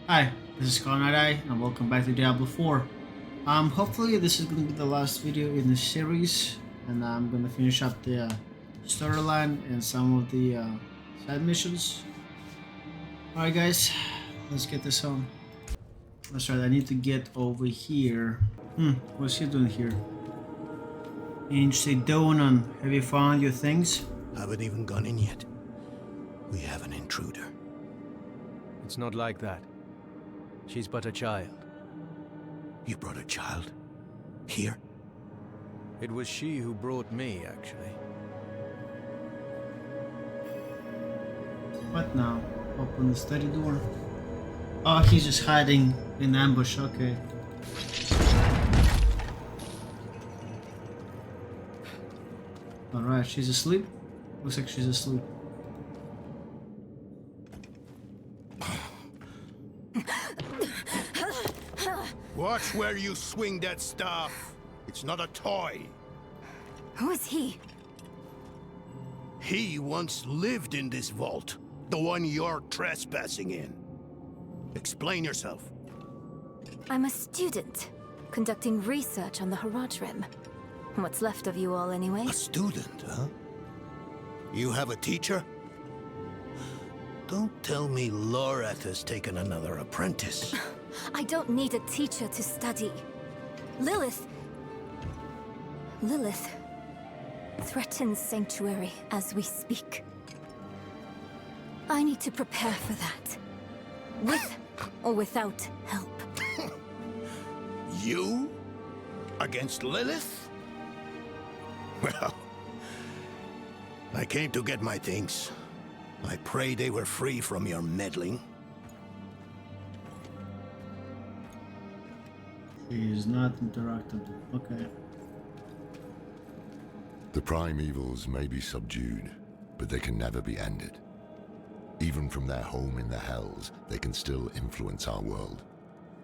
Hi, this is Conrad and welcome back to Diablo 4. Hopefully this is going to be the last video in this series, and I'm going to finish up the storyline and some of the side missions. Alright guys, let's get this on. That's right, I need to get over here. What's he doing here? Interesting Donan, have you found your things? Haven't even gone in yet. We have an intruder. It's not like that. She's but a child. You brought a child? Here? It was she who brought me, actually. What now? Open the study door. Oh, he's just hiding in ambush, okay. Alright, she's asleep? Looks like she's asleep. Watch where you swing that staff. It's not a toy. Who is he? He once lived in this vault. The one you're trespassing in. Explain yourself. I'm a student, conducting research on the Hawezar. What's left of you all, anyway? A student, huh? You have a teacher? Don't tell me Lilith has taken another apprentice. I don't need a teacher to study. Lilith threatens Sanctuary as we speak. I need to prepare for that. With or without help. You? Against Lilith? Well, I came to get my things. I pray they were free from your meddling. She is not interactable. Okay. The primevals may be subdued, but they can never be ended. Even from their home in the Hells, they can still influence our world,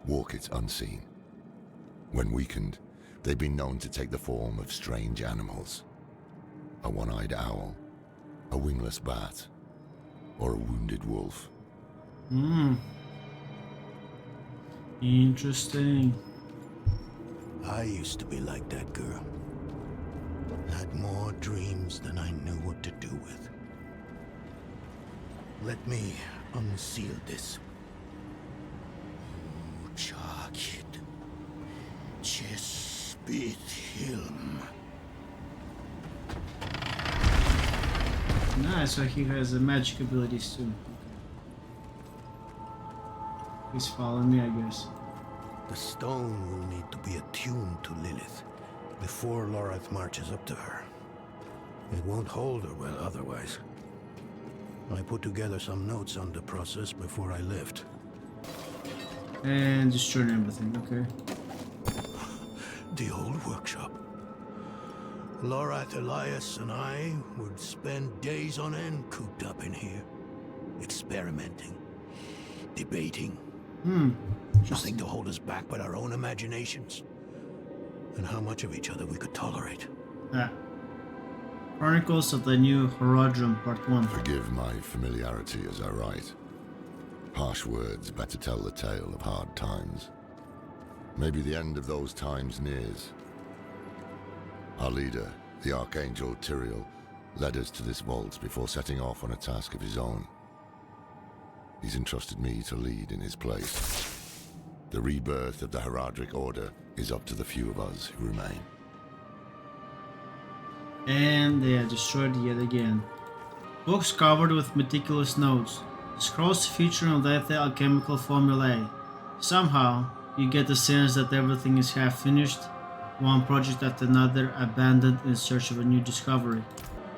walk it unseen. When weakened, they've been known to take the form of strange animals. A one-eyed owl, a wingless bat, or a wounded wolf. Interesting. I used to be like that girl. Had more dreams than I knew what to do with. Let me unseal this. Chakit. Chespit Hilm. Nice, so he has magic abilities too. He's following me, I guess. The stone will need to be attuned to Lilith before Lilith marches up to her. It won't hold her well otherwise. I put together some notes on the process before I left. And destroying everything, okay. The old workshop. Lilith, Elias, and I would spend days on end cooped up in here. Experimenting. Debating. Nothing to hold us back but our own imaginations. And how much of each other we could tolerate. Chronicles of the New Hawezar Part 1. Forgive my familiarity as I write. Harsh words better tell the tale of hard times. Maybe the end of those times nears. Our leader, the Archangel Tyrael, led us to this vault before setting off on a task of his own. He's entrusted me to lead in his place. The rebirth of the Heraldric Order is up to the few of us who remain. And they are destroyed yet again. Books covered with meticulous notes. Scrolls featuring lethal alchemical formulae. Somehow, you get the sense that everything is half finished, one project after another abandoned in search of a new discovery.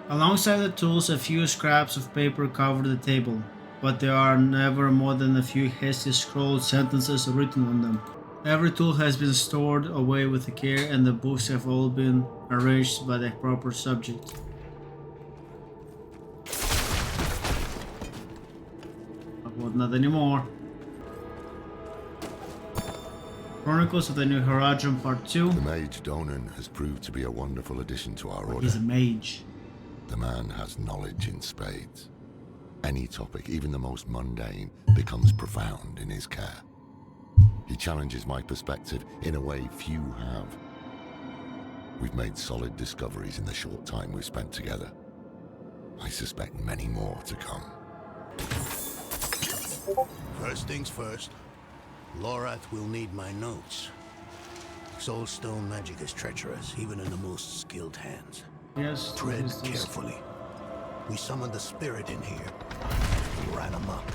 Alongside the tools, a few scraps of paper cover the table, but there are never more than a few hasty scrawled sentences written on them. Every tool has been stored away with care, and the books have all been arranged by the proper subject. Well, not anymore. Chronicles of the New Hawezar Part 2. The mage Donan has proved to be a wonderful addition to our order. He's a mage. The man has knowledge in spades. Any topic, even the most mundane, becomes profound in his care. He challenges my perspective in a way few have. We've made solid discoveries in the short time we've spent together. I suspect many more to come. First things first, Lorath will need my notes. Soulstone magic is treacherous, even in the most skilled hands. Yes. Tread yes, yes. carefully. We summoned the spirit in here. He ran amok.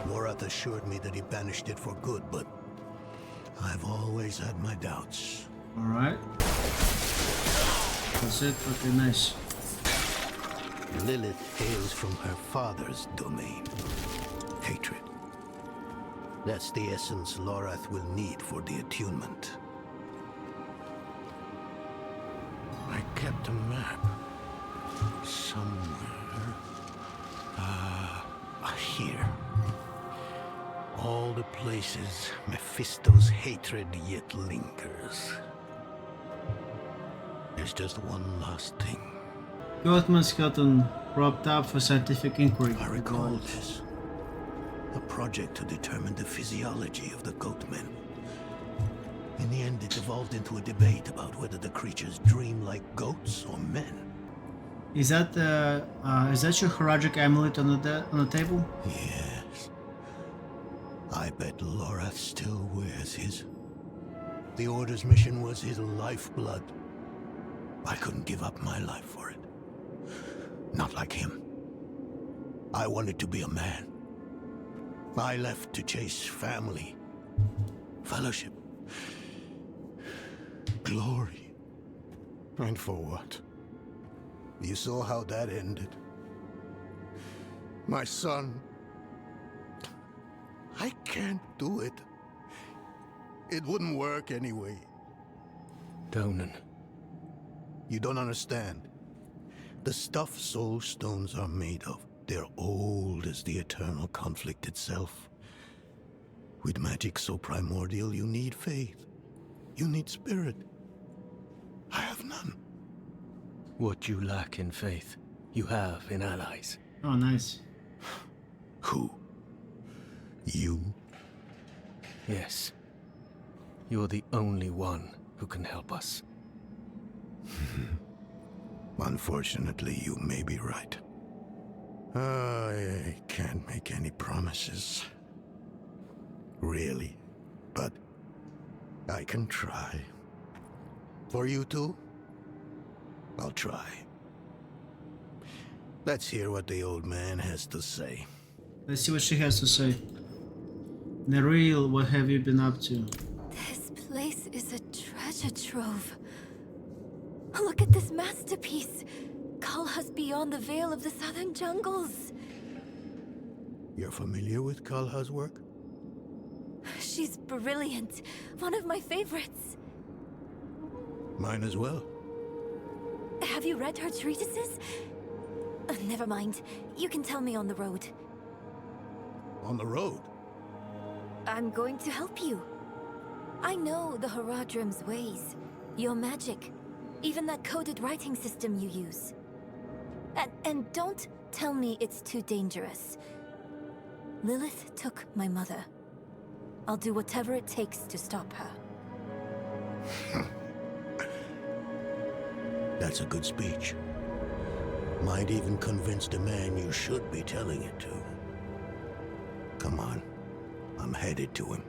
Lorath assured me that he banished it for good, but I've always had my doubts. Alright. That's it. Okay, nice. Lilith hails from her father's domain. Hatred. That's the essence Lorath will need for the attunement. I kept a map. Somewhere. Here. All the places Mephisto's hatred yet lingers. There's just one last thing. Goatman skeleton propped up for scientific inquiry. I recall this. A project to determine the physiology of the goatmen. In the end, it evolved into a debate about whether the creatures dream like goats or men. Is that your Hawezar amulet on the table? Yes. I bet Lorath still wears his. The Order's mission was his lifeblood. I couldn't give up my life for it. Not like him. I wanted to be a man. I left to chase family, fellowship, glory. And for what? You saw how that ended. My son. I can't do it. It wouldn't work anyway. Donan. You don't understand. The stuff soul stones are made of, they're old as the eternal conflict itself. With magic so primordial, you need faith. You need spirit. I have none. What you lack in faith, you have in allies. Oh, nice. Who? You? Yes. You're the only one who can help us. Unfortunately, you may be right. I can't make any promises. Really. But I can try. For you two, I'll try. Let's hear what the old man has to say. Let's see what she has to say. Neril, what have you been up to? This place is a treasure trove. Look at this masterpiece. Kalha's beyond the veil of the southern jungles. You're familiar with Kalha's work? She's brilliant. One of my favorites. Mine as well. Have you read her treatises? Never mind. You can tell me on the road. On the road? I'm going to help you. I know the Haradrim's ways. Your magic. Even that coded writing system you use. And don't tell me it's too dangerous. Lilith took my mother. I'll do whatever it takes to stop her. That's a good speech. Might even convince the man you should be telling it to. Come on. I'm headed to him.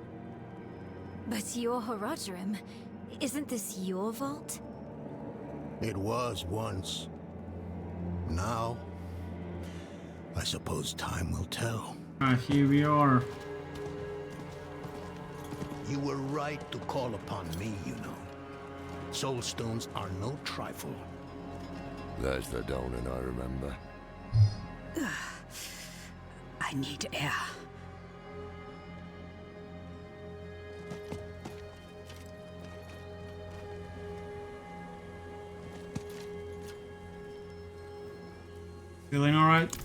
But your Haradrim, isn't this your vault? It was once. Now, I suppose time will tell. Here we are. You were right to call upon me, you know. Soulstones are no trifle. There's the Donan I remember. I need air. Feeling alright?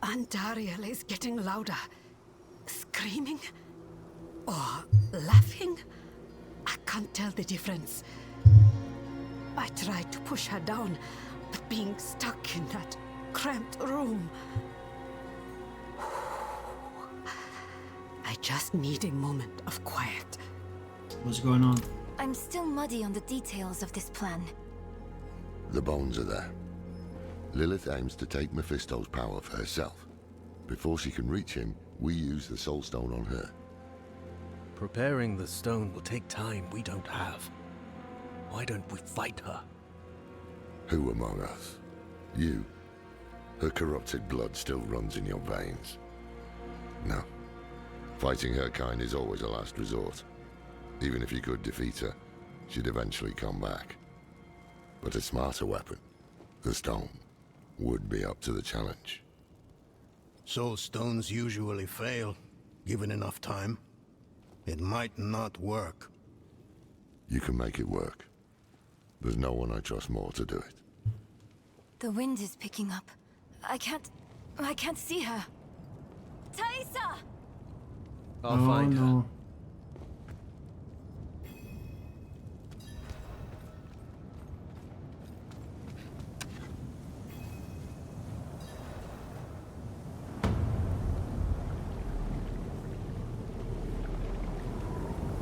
Andariel is getting louder. Screaming? Or laughing? I can't tell the difference. I tried to push her down, but being stuck in that cramped room. I just need a moment of quiet. What's going on? I'm still muddy on the details of this plan. The bones are there. Lilith aims to take Mephisto's power for herself. Before she can reach him, we use the Soul Stone on her. Preparing the stone will take time we don't have. Why don't we fight her? Who among us? You. Her corrupted blood still runs in your veins. No. Fighting her kind is always a last resort. Even if you could defeat her, she'd eventually come back. But a smarter weapon, the stone, would be up to the challenge. Soul stones usually fail, given enough time. It might not work. You can make it work. There's no one I trust more to do it. The wind is picking up. I can't see her. Thaisa! I'll find her.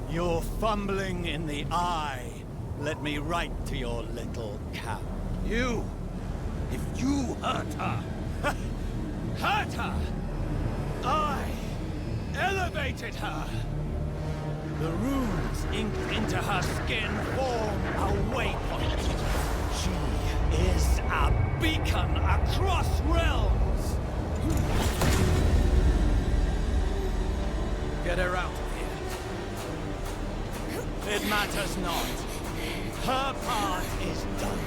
You're fumbling in the eye. Let me write to your little cap. You! If you hurt her! Hurt her! I elevated her! The runes inked into her skin form a waypoint. She is a beacon across realms! Get her out of here. It matters not. Her part is done.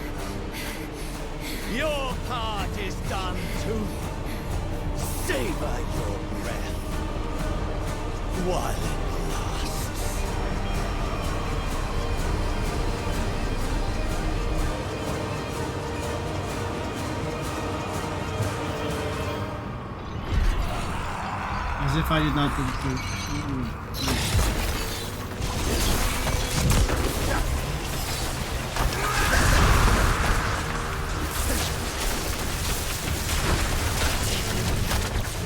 Your part is done too. Savor your breath while it lasts. As if I did not do.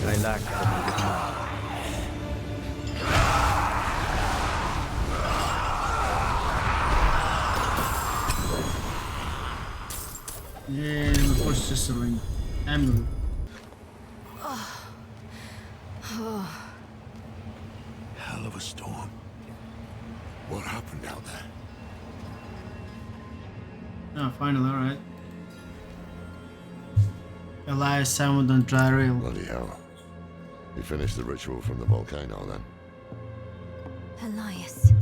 I lack the needed mind. Yeah, of course it's just a ring. Amulet. Hell of a storm. What happened out there? Oh, finally, alright. Elias summoned on dry rail. Bloody hell. You finished the ritual from the volcano then? Elias.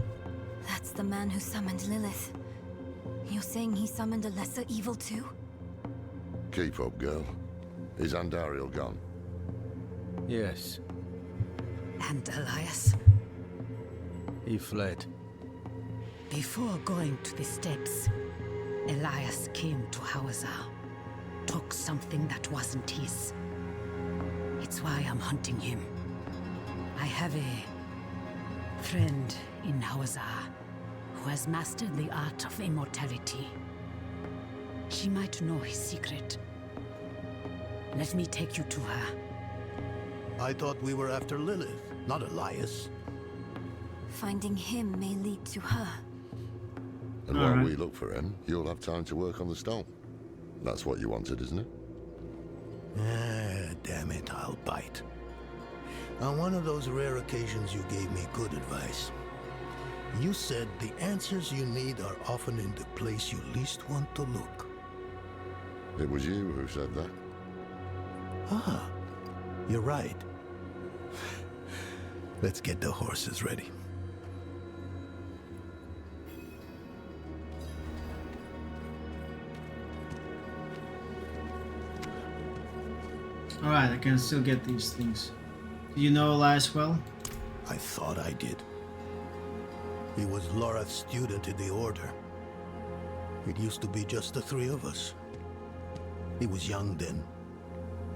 That's the man who summoned Lilith. You're saying he summoned a lesser evil too? Keep up, girl. Is Andariel gone? Yes, And Elias, he fled. before going to the steps, Elias came to Hawezar, took something that wasn't his. It's why I'm hunting him. I have a friend in Hawezar who has mastered the art of immortality. She might know his secret. Let me take you to her. I thought we were after Lilith, not Elias. Finding him may lead to her. And while Alright. we look for him, you'll have time to work on the stone. That's what you wanted, isn't it? Ah, damn it, I'll bite. On one of those rare occasions you gave me good advice. You said the answers you need are often in the place you least want to look. It was you who said that. Ah, you're right. Let's get the horses ready. Alright, I can still get these things. Do you know Elias well? I thought I did. He was Lorath's student in the Order. It used to be just the three of us. He was young then.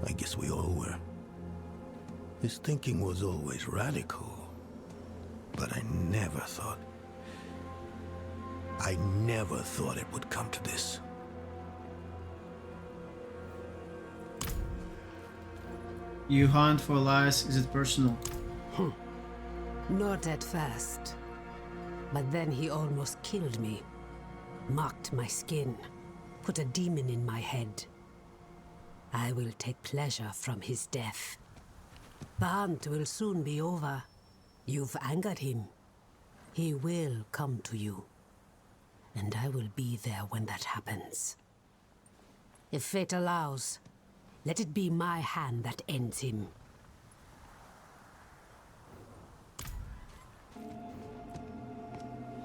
I guess we all were. His thinking was always radical. But I never thought it would come to this. You hunt for lies, is it personal? Not at first. But then he almost killed me. Marked my skin. Put a demon in my head. I will take pleasure from his death. The hunt will soon be over. You've angered him. He will come to you. And I will be there when that happens. If fate allows, let it be my hand that ends him.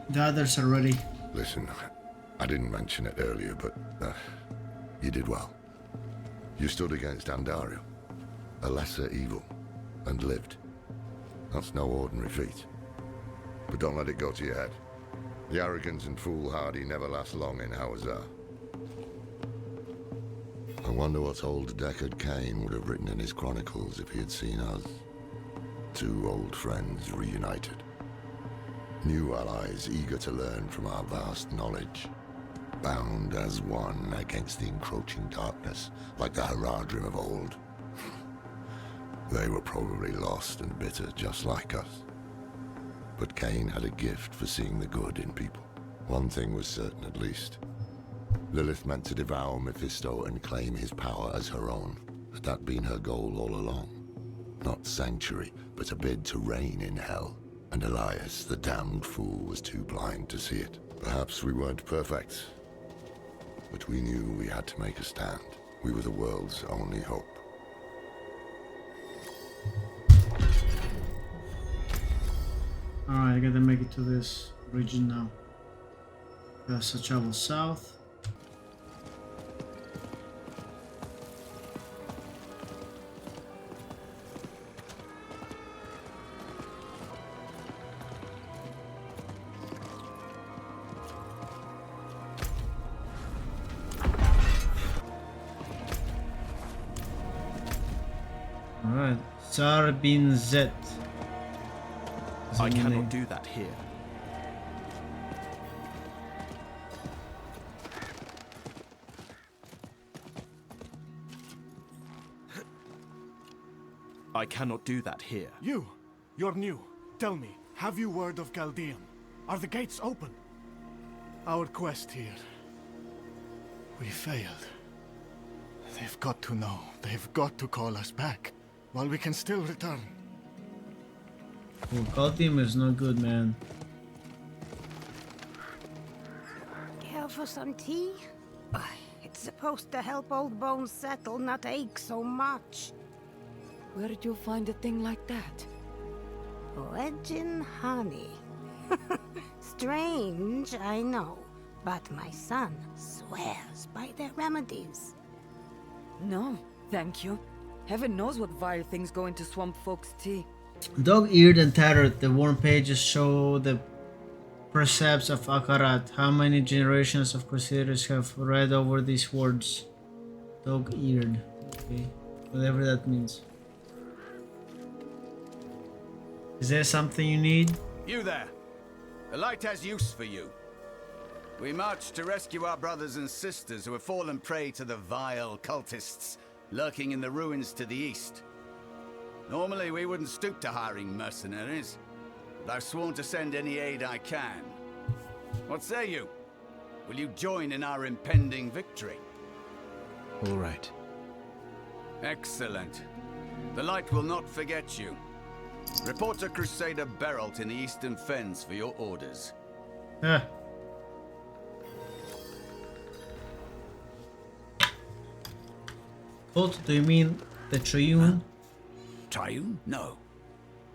The others are ready. Listen, I didn't mention it earlier, but you did well. You stood against Andariel, a lesser evil, and lived. That's no ordinary feat. But don't let it go to your head. The arrogance and foolhardy never last long in Hawezar. I wonder what old Deckard Cain would have written in his chronicles if he had seen us. Two old friends reunited. New allies eager to learn from our vast knowledge. Bound as one against the encroaching darkness, like the Haradrim of old. They were probably lost and bitter, just like us. But Cain had a gift for seeing the good in people. One thing was certain, at least. Lilith meant to devour Mephisto and claim his power as her own. Had that been her goal all along? Not sanctuary, but a bid to reign in hell. And Elias, the damned fool, was too blind to see it. Perhaps we weren't perfect, but we knew we had to make a stand. We were the world's only hope. Alright, I gotta make it to this region now. Let's travel south. Alright, Tsar bin Zet. I cannot do that here. I cannot do that here. You're new. Tell me, have you word of Chaldean? Are the gates open? Our quest here. We failed. They've got to know. They've got to call us back, while we can still return. Chaldean is no good, man. Care for some tea? It's supposed to help old bones settle, not ache so much. Where did you find a thing like that? Legend honey. Strange, I know, but my son swears by their remedies. No, thank you. Heaven knows what vile things go into swamp folks' tea. Dog-eared and tattered, the worn pages show the precepts of Akarat. How many generations of Crusaders have read over these words? Dog-eared. Okay, whatever that means. Is there something you need? You there! The light has use for you. We marched to rescue our brothers and sisters who have fallen prey to the vile cultists lurking in the ruins to the east. Normally we wouldn't stoop to hiring mercenaries, but I've sworn to send any aid I can. What say you? Will you join in our impending victory? All right. Excellent. The light will not forget you. Report to Crusader Beralt in the Eastern Fens for your orders. Cult, do you mean the Triune? Triune? No.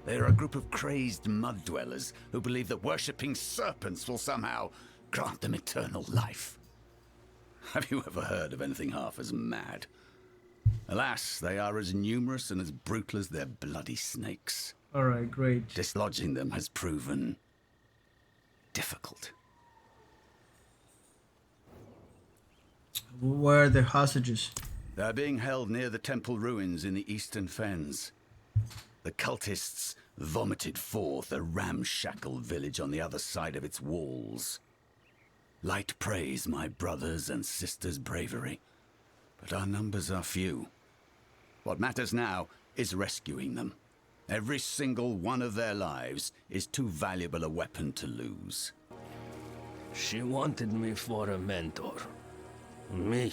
They're a group of crazed mud dwellers who believe that worshipping serpents will somehow grant them eternal life. Have you ever heard of anything half as mad? Alas, they are as numerous and as brutal as their bloody snakes. Alright, great. Dislodging them has proven difficult. Where are the hostages? They're being held near the temple ruins in the Eastern Fens. The cultists vomited forth a ramshackle village on the other side of its walls. Light praise my brothers' and sisters' bravery, but our numbers are few. What matters now is rescuing them. Every single one of their lives is too valuable a weapon to lose. She wanted me for a mentor. Me,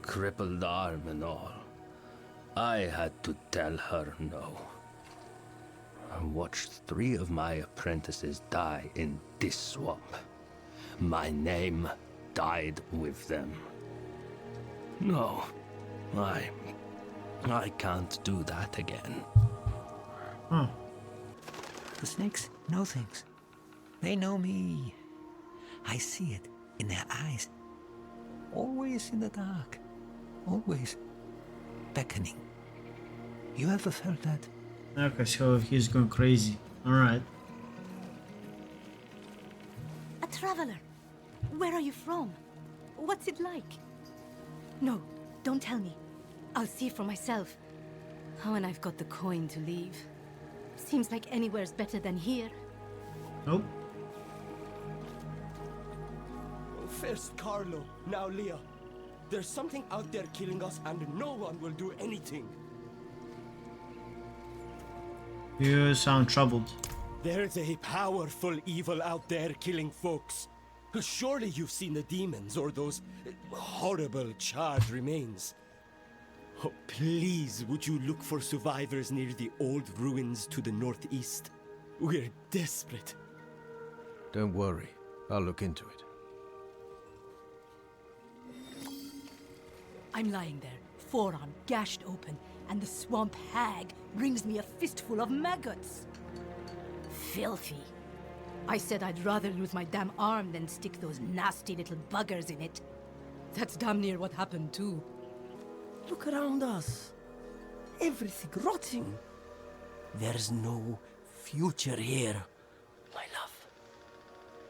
crippled arm and all. I had to tell her no. I watched 3 of my apprentices die in this swamp. My name died with them. No, I can't do that again. Huh. The snakes know things. They know me. I see it in their eyes. Always in the dark. Always beckoning. You ever felt that? Okay, so he's going crazy. Alright. A traveler. Where are you from? What's it like? No, don't tell me. I'll see for myself. Oh, and I've got the coin to leave. Seems like anywhere's better than here. Nope. First Carlo, now Leah. There's something out there killing us and no one will do anything. You sound troubled. There's a powerful evil out there killing folks. Surely you've seen the demons or those horrible charred remains. Oh, please, would you look for survivors near the old ruins to the northeast? We're desperate. Don't worry, I'll look into it. I'm lying there, forearm gashed open, and the swamp hag brings me a fistful of maggots. Filthy. I said I'd rather lose my damn arm than stick those nasty little buggers in it. That's damn near what happened too. Look around us. Everything rotting. There's no future here, my love.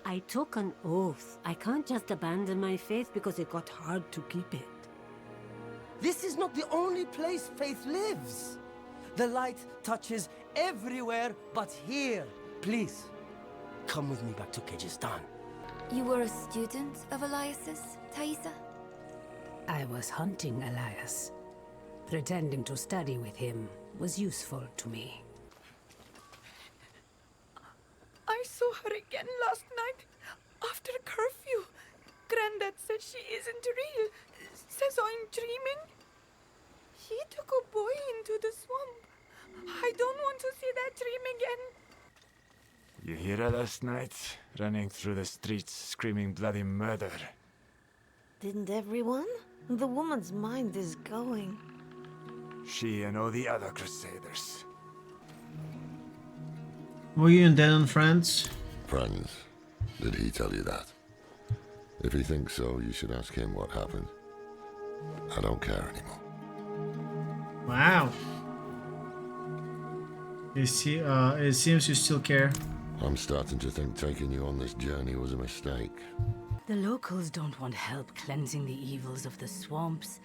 I took an oath. I can't just abandon my faith because it got hard to keep it. This is not the only place faith lives. The light touches everywhere but here. Please, come with me back to Kyrgyzstan. You were a student of Elias's, Thaisa? I was hunting Elias. Pretending to study with him was useful to me. I saw her again last night, after curfew. Granddad said she isn't real, says I'm dreaming. He took a boy into the swamp. I don't want to see that dream again. You hear her last night, running through the streets, screaming bloody murder. Didn't everyone? The woman's mind is going. She and all the other Crusaders. Were you and Denon friends? Friends? Did he tell you that? If he thinks so, you should ask him what happened. I don't care anymore. Wow. It seems you still care. I'm starting to think taking you on this journey was a mistake. The locals don't want help cleansing the evils of the swamps,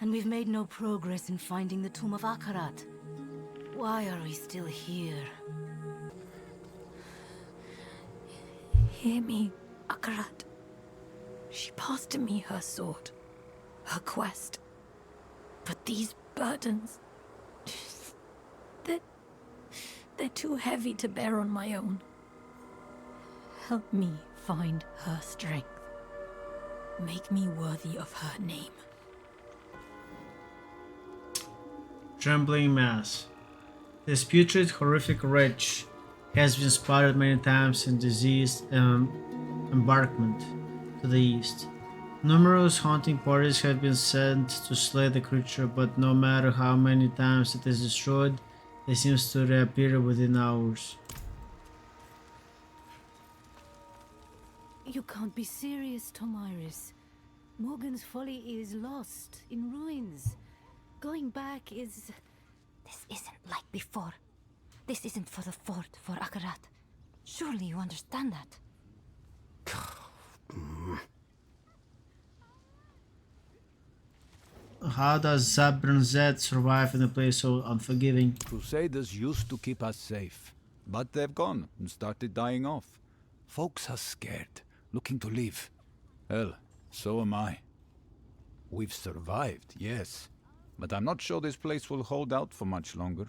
and we've made no progress in finding the tomb of Akarat. Why are we still here? Hear me, Akarat. She passed to me her sword, her quest. But these burdens, they're too heavy to bear on my own. Help me find her strength. Make me worthy of her name. Trembling mass. This putrid, horrific wretch has been spotted many times in diseased embankment to the east. Numerous hunting parties have been sent to slay the creature, but no matter how many times it is destroyed, it seems to reappear within hours. You can't be serious, Tomiris. Morgan's Folly is lost, in ruins. Going back is... This isn't like before. This isn't for the fort, for Akarat. Surely you understand that. How does Zabran Zed survive in a place so unforgiving? Crusaders used to keep us safe, but they've gone and started dying off. Folks are scared, looking to leave. Hell, so am I. We've survived, yes, but I'm not sure this place will hold out for much longer.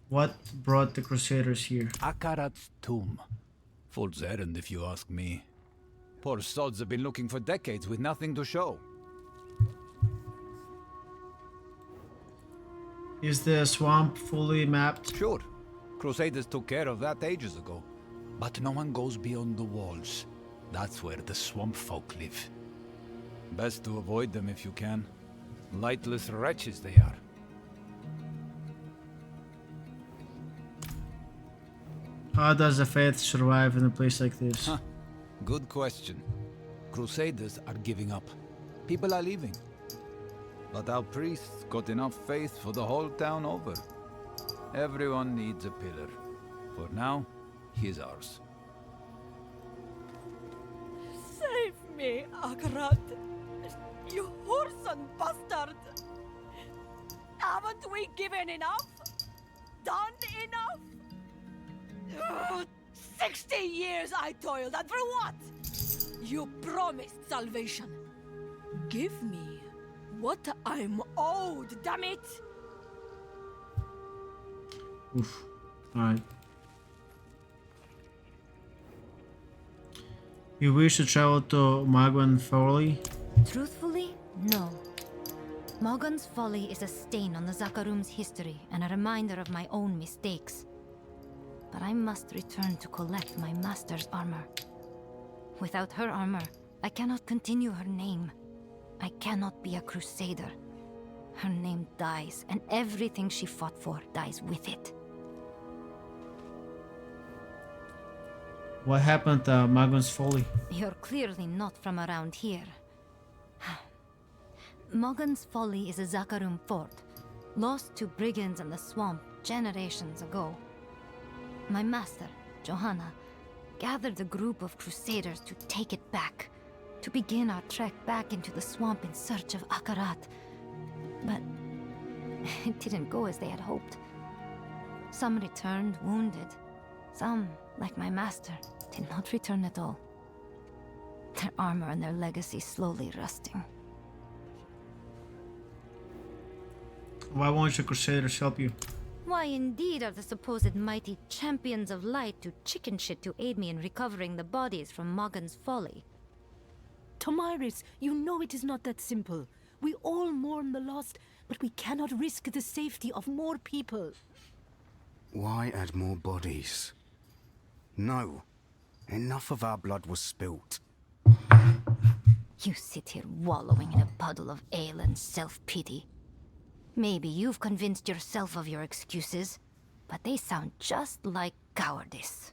What brought the Crusaders here? Akarat's tomb. Fool's errand, if you ask me. Poor sods have been looking for decades with nothing to show. Is the swamp fully mapped? Sure. Crusaders took care of that ages ago. But no one goes beyond the walls. That's where the swamp folk live. Best to avoid them if you can. Lightless wretches they are. How does the faith survive in a place like this? Huh. Good question. Crusaders are giving up. People are leaving. But our priests got enough faith for the whole town over. Everyone needs a pillar. For now, he's ours. Save me, Akarat. You whoreson bastard! Haven't we given enough? Done enough? Ugh, 60 years I toiled, and for what? You promised salvation. Give me what I'm owed, damn it! Oof. Alright. You wish to travel to Magwan Folly? Truthfully, no. Morgan's Folly is a stain on the Zakarum's history and a reminder of my own mistakes. But I must return to collect my master's armor. Without her armor, I cannot continue her name. I cannot be a crusader. Her name dies, and everything she fought for dies with it. What happened to Magwan's Folly? You're clearly not from around here. Morgan's Folly is a Zakarum fort, lost to brigands in the swamp generations ago. My master, Johanna, gathered a group of crusaders to take it back, to begin our trek back into the swamp in search of Akarat. But it didn't go as they had hoped. Some returned wounded. Some, like my master, did not return at all. Their armor and their legacy slowly rusting. Why won't your crusaders help you? Why indeed are the supposed mighty champions of light to chicken shit to aid me in recovering the bodies from Morgan's Folly? Tomiris, you know it is not that simple. We all mourn the lost, but we cannot risk the safety of more people. Why add more bodies? No. Enough of our blood was spilt. You sit here wallowing in a puddle of ale and self-pity. Maybe you've convinced yourself of your excuses, but they sound just like cowardice.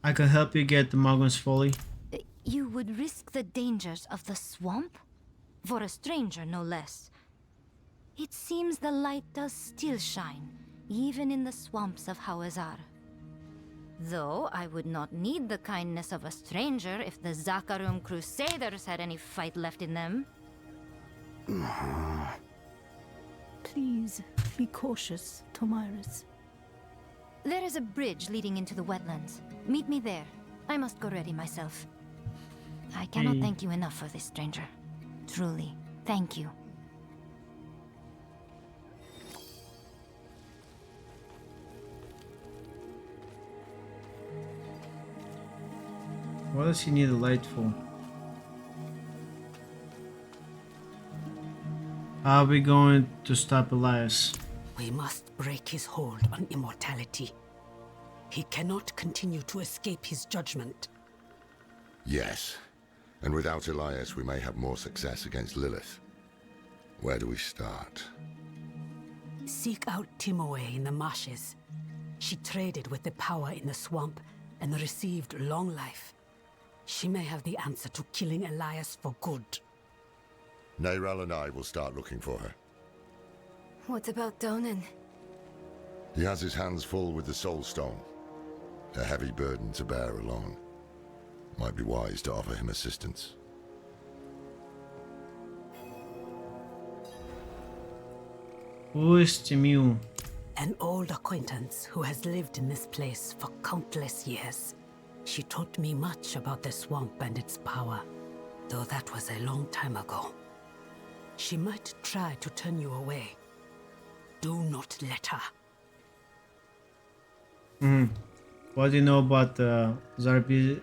I can help you get the Morgan's Folly. You would risk the dangers of the swamp? For a stranger, no less. It seems the light does still shine, even in the swamps of Hawezar. Though I would not need the kindness of a stranger if the Zakarum Crusaders had any fight left in them. Please, be cautious, Tomiris. There is a bridge leading into the wetlands. Meet me there. I must go ready myself. I cannot thank you enough for this, stranger. Truly, thank you. What does he need a light for? How are we going to stop Elias? We must break his hold on immortality. He cannot continue to escape his judgment. Yes. And without Elias, we may have more success against Lilith. Where do we start? Seek out Timoe in the marshes. She traded with the power in the swamp and received long life. She may have the answer to killing Elias for good. Neyral and I will start looking for her. What about Donan? He has his hands full with the Soul Stone. A heavy burden to bear alone. Might be wise to offer him assistance. Who is Timiu? An old acquaintance who has lived in this place for countless years. She taught me much about the swamp and its power, though that was a long time ago. She might try to turn you away. Do not let her. What do you know about Zarbinzet?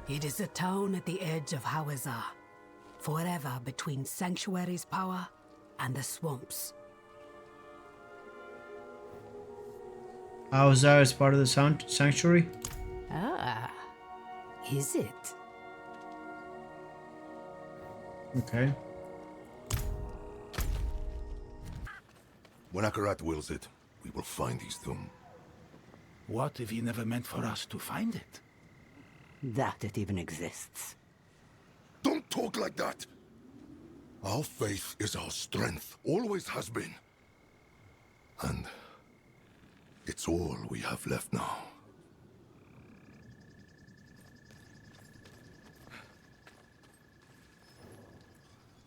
It is a town at the edge of Hawezar, forever between Sanctuary's power and the swamps. Hawezar is part of the sanctuary? Ah, is it? Okay. When Akarat wills it, we will find his tomb. What if he never meant for us to find it? That it even exists. Don't talk like that! Our faith is our strength, always has been. And it's all we have left now.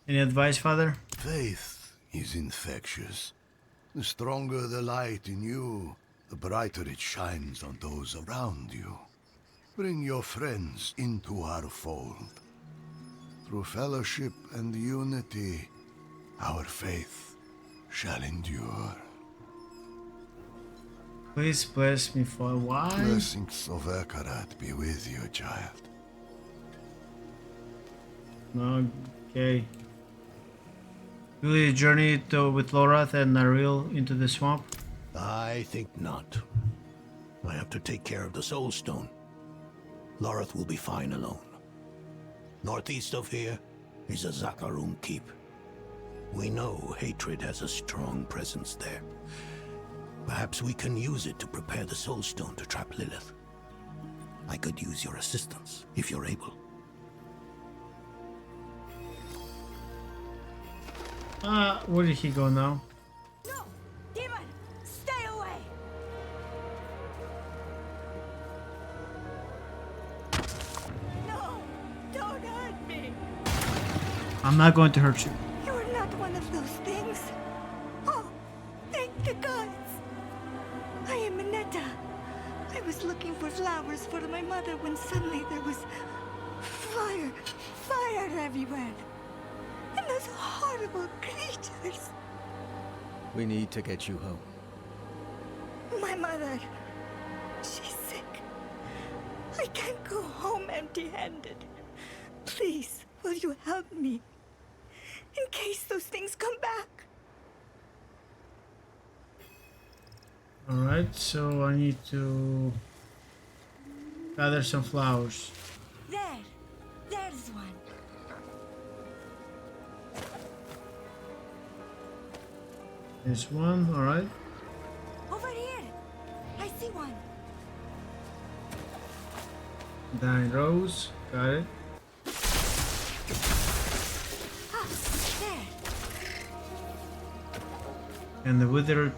Any advice, Father? Faith is infectious. The stronger the light in you, the brighter it shines on those around you. Bring your friends into our fold. Through fellowship and unity, our faith shall endure. Please bless me for why? Blessings of Akarat be with you, child. Okay. Will you journey with Lorath and Naril into the swamp? I think not. I have to take care of the Soul Stone. Lilith will be fine alone. Northeast of here is a Zakarum keep. We know hatred has a strong presence there. Perhaps we can use it to prepare the Soul Stone to trap Lilith. I could use your assistance, if you're able. Where did he go now? No! Demon! Stay away! No! Don't hurt me! I'm not going to hurt you. You're not one of those things. Oh, thank the gods! I am Minetta. I was looking for flowers for my mother when suddenly there was fire everywhere. And those horrible creatures. We need to get you home. My mother, she's sick. I can't go home empty-handed. Please, will you help me? In case those things come back. Alright, so I need to gather some flowers. There's one. There's one, alright. Over here. I see one. 9 rows, got it. There. And the withered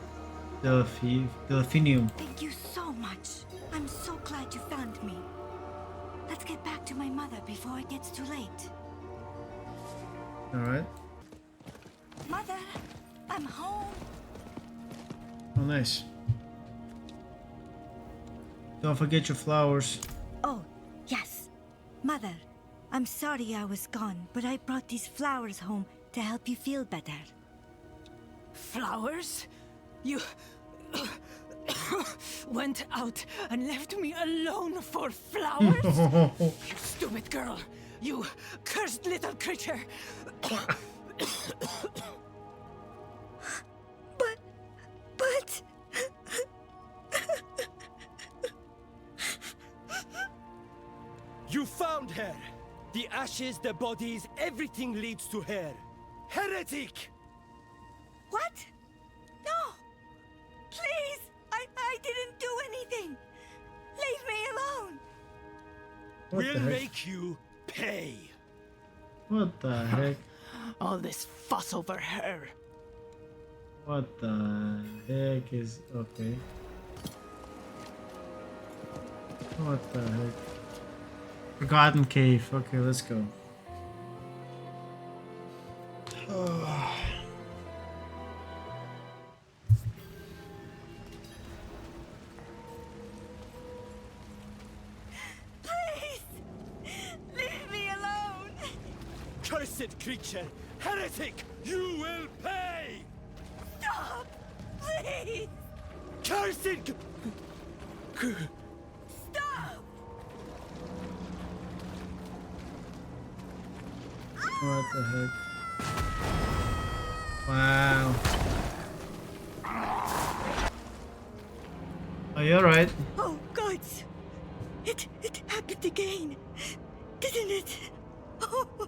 delphinium. Thank you so much. I'm so glad you found me. Let's get back to my mother before it gets too late. Alright. Mother, I'm home. Oh, nice. Don't forget your flowers. Oh, yes. Mother, I'm sorry I was gone, but I brought these flowers home to help you feel better. Flowers? You went out and left me alone for flowers? You stupid girl! You cursed little creature! But... You found her! The ashes, the bodies, everything leads to her. Heretic! What? No! Please! I didn't do anything! Leave me alone! We'll make you pay! What the heck? All this fuss over her. What the heck is... okay. What the heck? Forgotten cave. Okay, let's go. Cursed creature! Heretic! You will pay! Stop! Please! Cursed! Stop! What the heck? Wow. Are you alright? Oh, gods! It happened again, didn't it? Oh.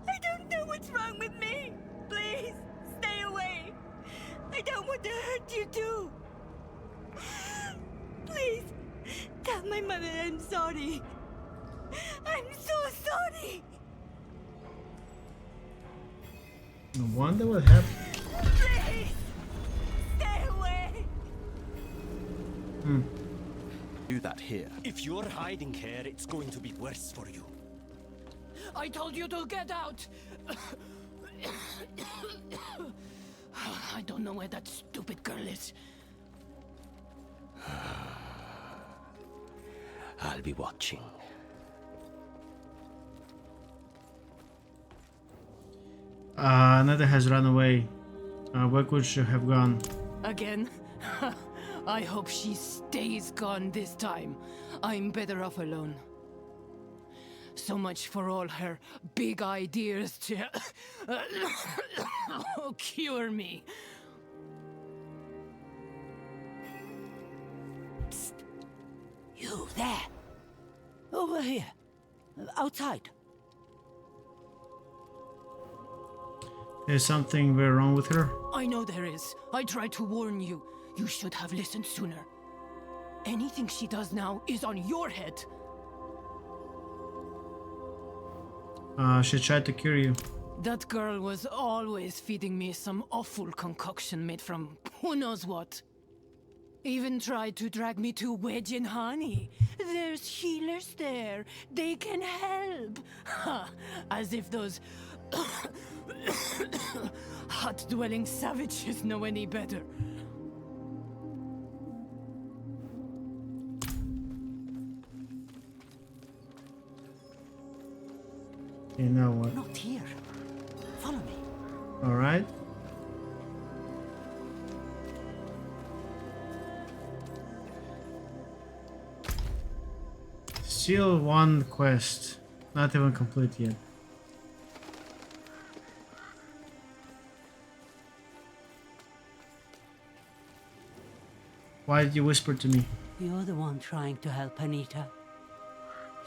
I don't know what's wrong with me. Please, stay away. I don't want to hurt you too. Please, tell my mother I'm sorry. I'm so sorry. I wonder what happened. Please, stay away. Do that here. If you're hiding here, it's going to be worse for you. I told you to get out! I don't know where that stupid girl is. I'll be watching. Another has run away. Where could she have gone? Again? I hope she stays gone this time. I'm better off alone. So much for all her big ideas to cure me. Psst. You there. Over here. Outside. There's something very wrong with her. I know there is. I tried to warn you. You should have listened sooner. Anything she does now is on your head. She tried to cure you. That girl was always feeding me some awful concoction made from who knows what. Even tried to drag me to Wedge and Honey. There's healers there. They can help. As if those hut-dwelling savages know any better. You know what? Not here. Follow me. Alright. Still one quest. Not even complete yet. Why did you whisper to me? You're the one trying to help Anita.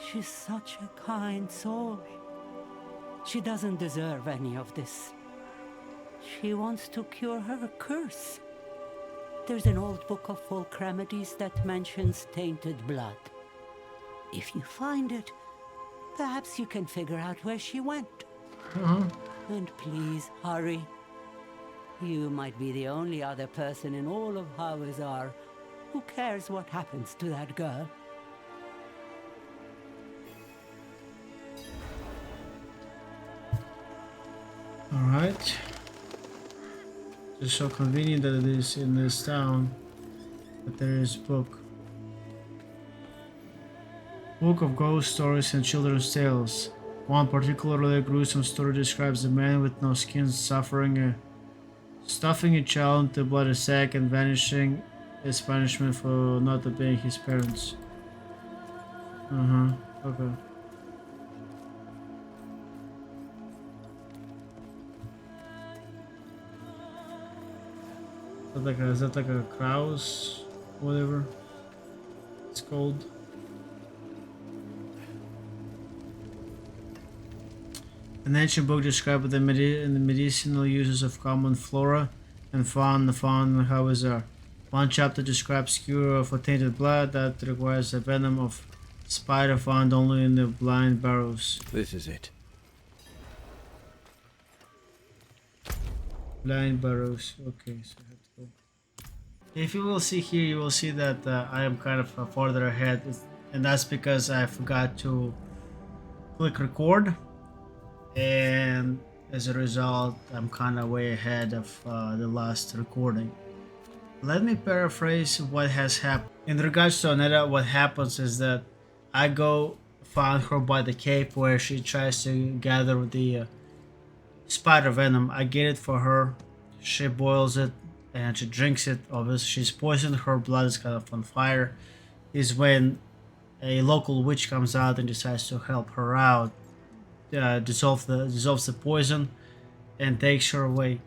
She's such a kind soul. She doesn't deserve any of this. She wants to cure her curse. There's an old book of folk remedies that mentions tainted blood. If you find it, perhaps you can figure out where she went. And please, hurry. You might be the only other person in all of Hawezar who cares what happens to that girl. Alright. It's so convenient that it is in this town that there is a book. Book of ghost stories and children's tales. One particularly gruesome story describes a man with no skin stuffing a child into a bloody sack and vanishing as punishment for not obeying his parents. Okay. Is that like a Kraus? Whatever it's called. An ancient book described the medicinal uses of common flora and fauna found in Hawezar. One chapter describes cure for tainted blood that requires a venom of spider found only in the blind barrows. This is it. Blind barrows. Okay, so I have to go. If you will see here, you will see that I am kind of further ahead, and that's because I forgot to click record, and as a result, I'm kind of way ahead of the last recording. Let me paraphrase what has happened. In regards to Aneta, what happens is that I go found her by the cape where she tries to gather the spider venom. I get it for her. She boils it and she drinks it. Obviously, she's poisoned. Her blood is kind of on fire. Is when a local witch comes out and decides to help her out, dissolves the poison, and takes her away.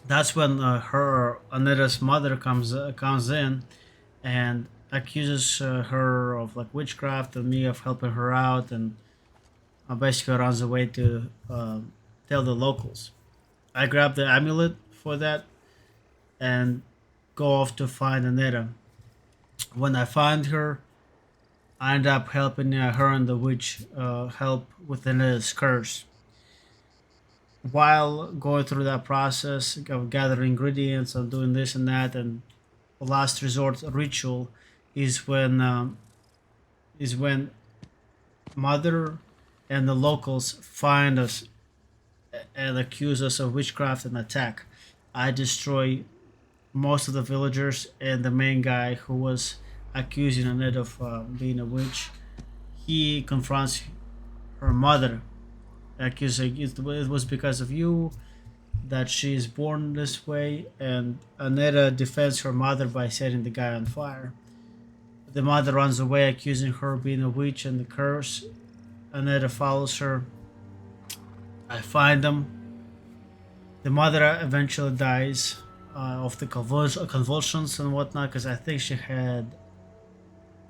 That's when her Anita's mother comes in and accuses her of like witchcraft and me of helping her out, and basically runs away to tell the locals. I grab the amulet for that and go off to find Anita. When I find her, I end up helping her and the witch help with Anita's curse. While going through that process of gathering ingredients and doing this and that, and the last resort ritual is when Mother and the locals find us and accuse us of witchcraft and attack. I destroy most of the villagers, and the main guy who was accusing Annette of being a witch, he confronts her mother, accusing it was because of you that she is born this way, and Annette defends her mother by setting the guy on fire. The mother runs away, accusing her of being a witch and the curse. Annette follows her. I find them. The mother eventually dies of the convulsions and whatnot, because I think she had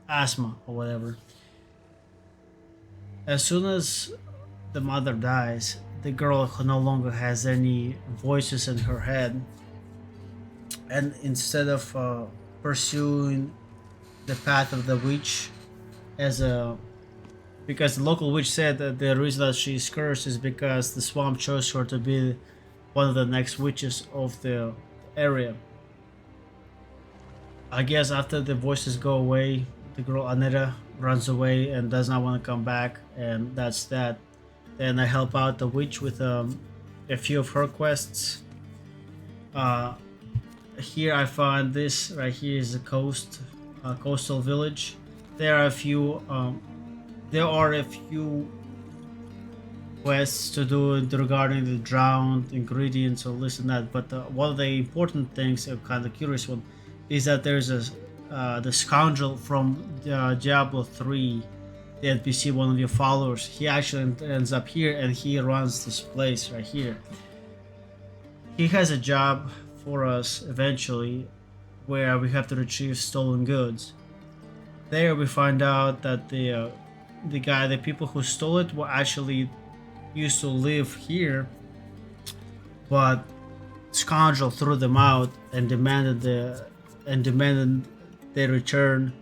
asthma or whatever. As soon as the mother dies, the girl who no longer has any voices in her head, and instead of pursuing the path of the witch because the local witch said that the reason that she's cursed is because the swamp chose her to be one of the next witches of the area. I guess after the voices go away, the girl Aneta runs away and does not want to come back, and that's that. Then I help out the witch with a few of her quests. Here I find this right here is a coastal village. There are a few quests to do regarding the drowned ingredients or this and that, but one of the important things, a kind of curious one, is that there's the scoundrel from Diablo 3, the NPC, one of your followers. He actually ends up here and he runs this place right here. He has a job for us eventually where we have to retrieve stolen goods. There we find out that the people who stole it were actually used to live here, but scoundrel threw them out and demanded they return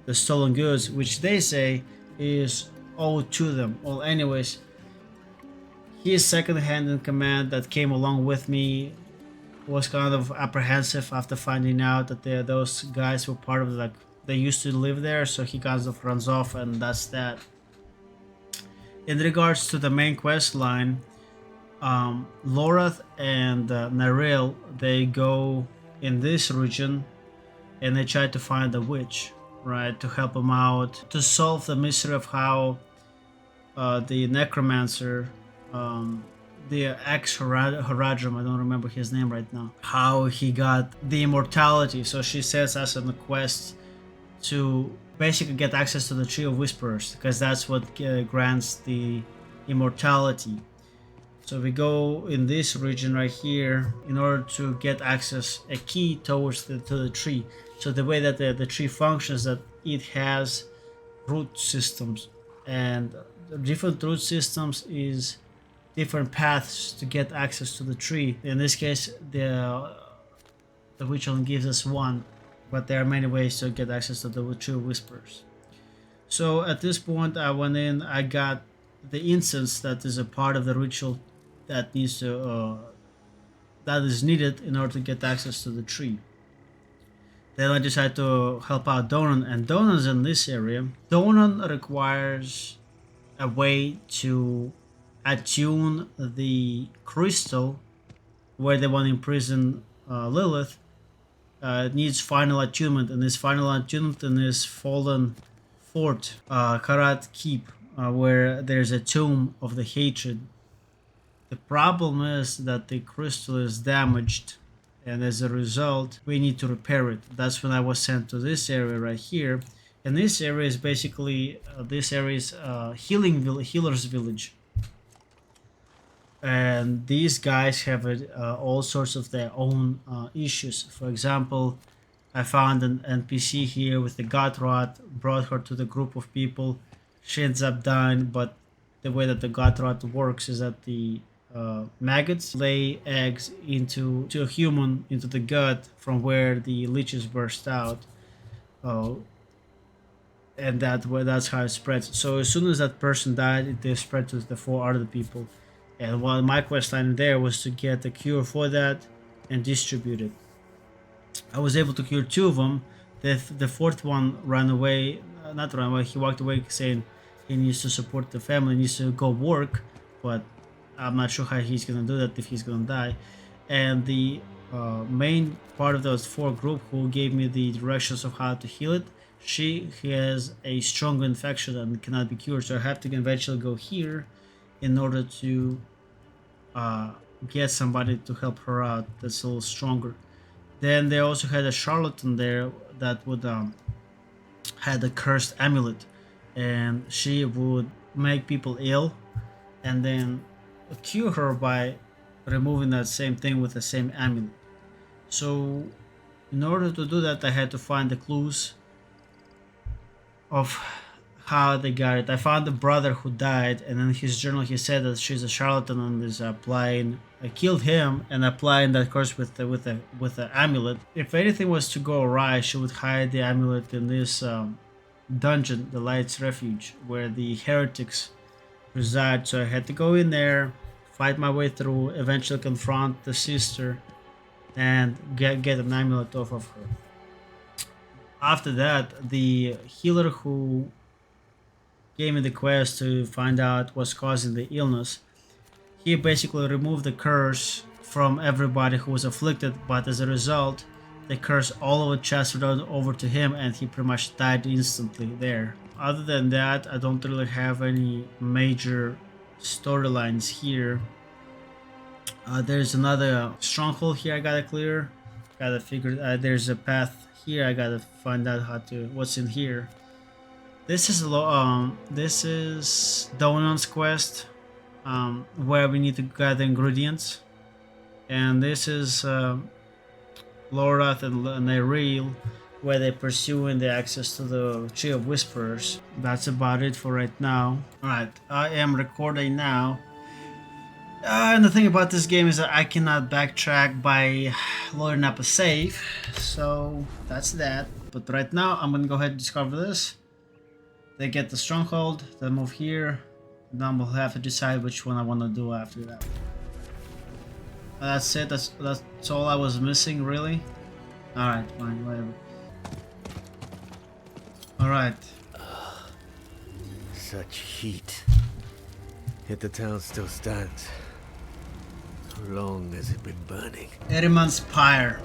the stolen goods, which they say is owed to them. Well, anyways, his second hand in command that came along with me was kind of apprehensive after finding out that those guys were part of they used to live there, so he kind of runs off, and that's that. In regards to the main quest line, Lorath and Naril, they go in this region and they try to find the witch, right, to help them out, to solve the mystery of how the necromancer, the ex-Haradrim, I don't remember his name right now, how he got the immortality. So she sets us on the quest to basically get access to the Tree of Whisperers, because that's what grants the immortality. So we go in this region right here in order to get access, a key towards to the tree. So the way that the tree functions, that it has root systems, and the different root systems is different paths to get access to the tree. In this case, the witch only gives us one, but there are many ways to get access to the Tree of Whisperers. So at this point, I went in, I got the incense that is a part of the ritual that needs to that is needed in order to get access to the tree. Then I decided to help out Donan, and Donan's in this area. Donan requires a way to attune the crystal where they want to imprison Lilith. It needs final attunement, and this final attunement in this fallen fort, Karat Keep, where there's a tomb of the hatred. The problem is that the crystal is damaged, and as a result we need to repair it. That's when I was sent to this area right here, and this area is basically healer's village, and these guys have all sorts of their own issues. For example, I found an NPC here with the god rot, brought her to the group of people. She ends up dying, but the way that the god rot works is that the maggots lay eggs into a human, into the gut from where the leeches burst out, and that's how it spreads. So as soon as that person died, they spread to the 4 other people. And while my quest line there was to get a cure for that and distribute it. I was able to cure 2 of them. The fourth one ran away, not ran away, he walked away saying he needs to support the family, needs to go work, but I'm not sure how he's gonna do that if he's gonna die. And the main part of those 4 group who gave me the directions of how to heal it, she has a strong infection and cannot be cured, so I have to eventually go here in order to get somebody to help her out that's a little stronger. Then they also had a charlatan there that would had a cursed amulet, and she would make people ill and then cure her by removing that same thing with the same amulet. So in order to do that, I had to find the clues of how they got it. I found the brother who died, and in his journal he said that she's a charlatan and is applying. I killed him and applying that curse with the amulet. If anything was to go awry, she would hide the amulet in this dungeon, the Light's Refuge, where the heretics reside. So I had to go in there, fight my way through, eventually confront the sister, and get an amulet off of her. After that, the healer who gave me the quest to find out what's causing the illness, he basically removed the curse from everybody who was afflicted, but as a result, the curse all over transferred over to him, and he pretty much died instantly there. Other than that, I don't really have any major storylines here. There's another stronghold here I gotta clear. Gotta figure. There's a path here. I gotta find out what's in here. This is Donon's quest, where we need to gather ingredients, and this is Lorath and Neril, where they're pursuing the access to the Tree of Whisperers. That's about it for right now. Alright, I am recording now. And the thing about this game is that I cannot backtrack by loading up a save, so that's that. But right now, I'm gonna go ahead and discover this. They get the stronghold, they move here, and then we'll have to decide which one I want to do after that. That's it, that's all I was missing, really. Alright, fine, whatever. Alright. Such heat. Yet the town still stands. How long has it been burning? Eriman's Pyre.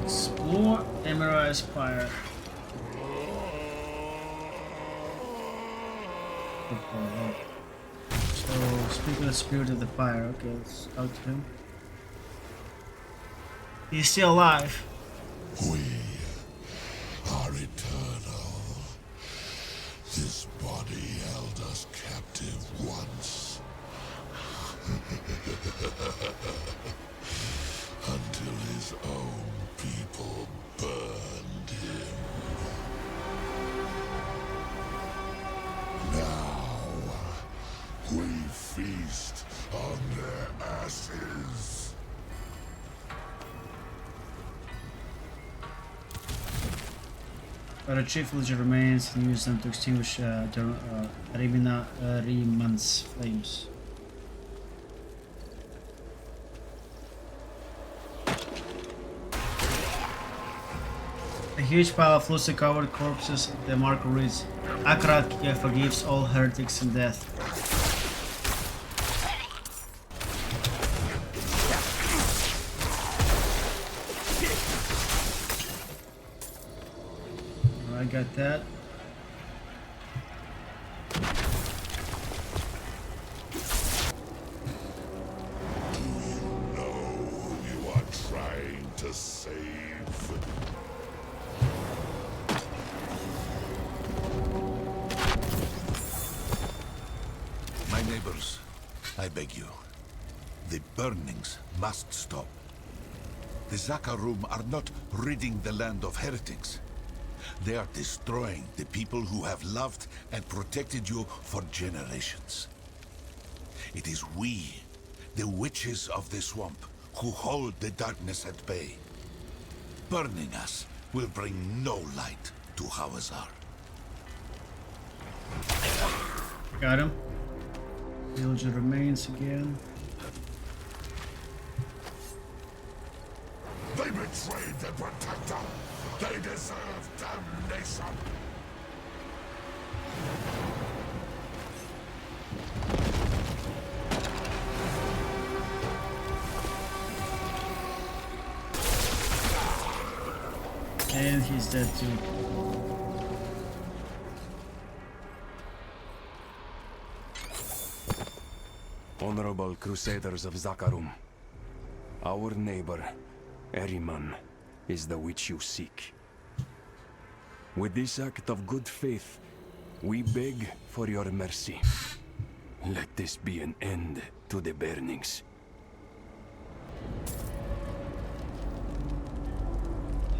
Explore Emerald's Pyre. So, speak of the spirit of the fire. Okay, let's talk to him. He's still alive. We are eternal. This body held us captive once. Until his own people burned him. Now, we feast on their ashes. Retrieve villager remains and use them to extinguish Riman's flames. A huge pile of loosely covered corpses, the marker reads, Akrat forgives all heretics in death. I got that. You are trying to save. My neighbors, I beg you. The burnings must stop. The Zakarum are not ridding the land of heretics. They are destroying the people who have loved and protected you for generations. It is we, the witches of the swamp, who hold the darkness at bay. Burning us will bring no light to Hawezar. Got him. Villager remains again. They betrayed the Protector. They deserve damnation. And he's dead too. Honorable Crusaders of Zakarum, our neighbor, Eriman, is the witch you seek. With this act of good faith, we beg for your mercy. Let this be an end to the burnings.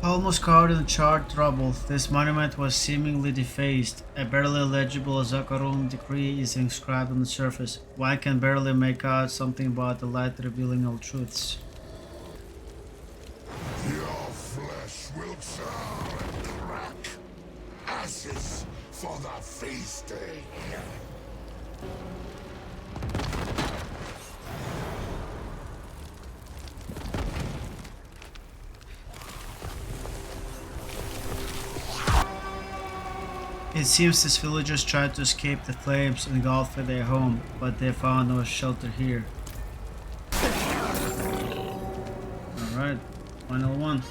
Almost covered in charred rubble, this monument was seemingly defaced. A barely legible Zakarum decree is inscribed on the surface. One can barely make out something about the light revealing all truths. Your flesh will char and crack. Ashes for the feasting. It seems these villagers tried to escape the flames engulfed their home, but they found no shelter here. Alright, final one.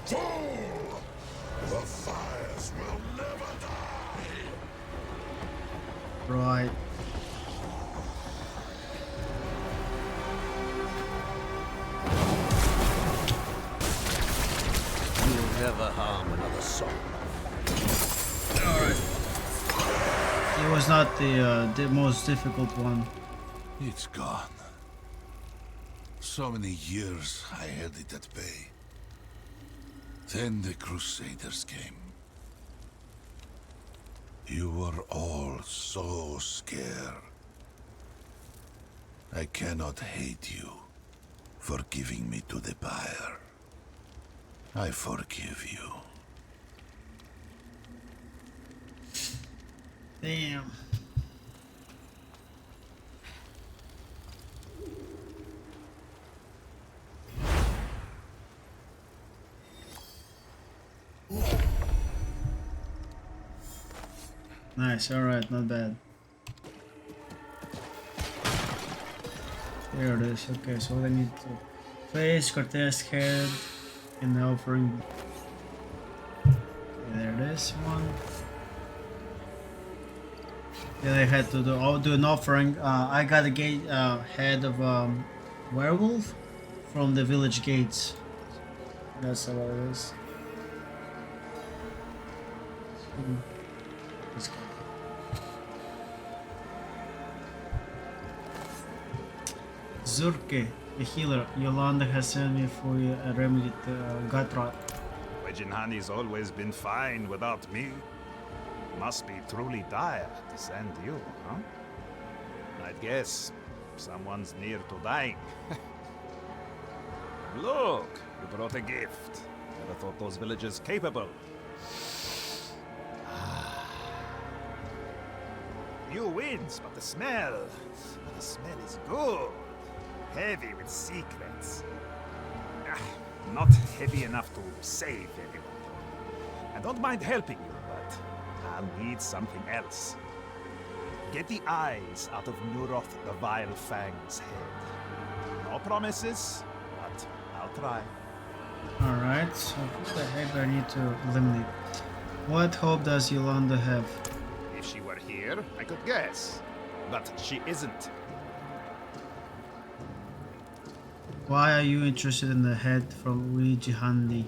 Fool! The fires will never die. Right. Never harm another soul. Alright. It was not the most difficult one. It's gone. So many years I held it at bay. Then the Crusaders came. You were all so scared. I cannot hate you for giving me to the pyre. I forgive you. Damn. Nice, alright, not bad. There it is. Okay, so I need to place Cortez head in the offering. Okay, there it is, one. Yeah, they had to do an offering. I got a gate head of werewolf from the village gates. That's what it is. Let's go. Zurke, the healer. Yolanda has sent me for a remedy to gut rot. Wejinhani's always been fine without me. Must be truly dire to send you, huh? I'd guess someone's near to dying. Look, you brought a gift. Never thought those villagers capable. New winds, but the smell is good. Heavy with secrets. Not heavy enough to save anyone. I don't mind helping you, but I'll need something else. Get the eyes out of Nuroth the Vile Fang's head. No promises, but I'll try. Alright, so who the heck do I need to eliminate? What hope does Yolanda have? If she were here, I could guess. But she isn't. Why are you interested in the head from Luigi Handi?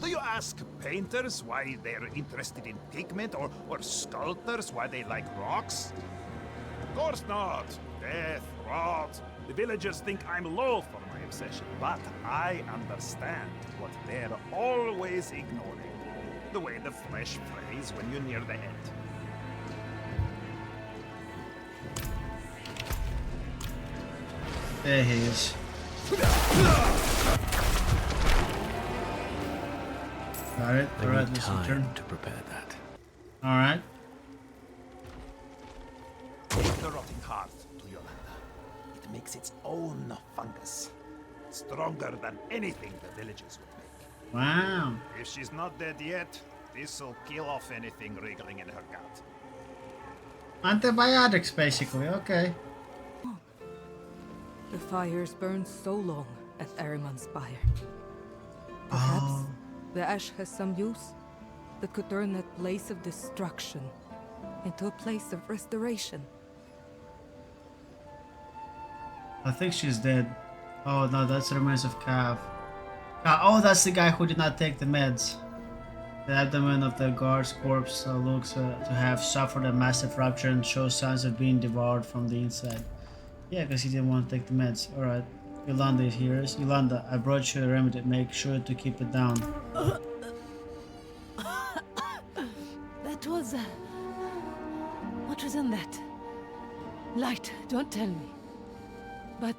Do you ask painters why they're interested in pigment, or sculptors why they like rocks? Of course not. Death, rot. The villagers think I'm low for my obsession, but I understand what they're always ignoring. The way the flesh frays when you're near the end. There he is. Got it. Alright, let's return. To prepare that. Alright. Take the rotting heart to Yolanda. It makes its own fungus. Stronger than anything the villagers would make. Wow. If she's not dead yet, this'll kill off anything wriggling in her gut. Antibiotics, basically. Okay. The fires burned so long at Ahriman's spire. Perhaps the ash has some use that could turn that place of destruction into a place of restoration. I think she's dead. Oh no, that's the remains of Cav. Oh, that's the guy who did not take the meds. The abdomen of the guard's corpse looks to have suffered a massive rupture and shows signs of being devoured from the inside. Yeah, because he didn't want to take the meds. Alright, Yolanda is here. Yolanda, I brought you a remedy. Make sure to keep it down. That was... what was in that? Light, don't tell me. But,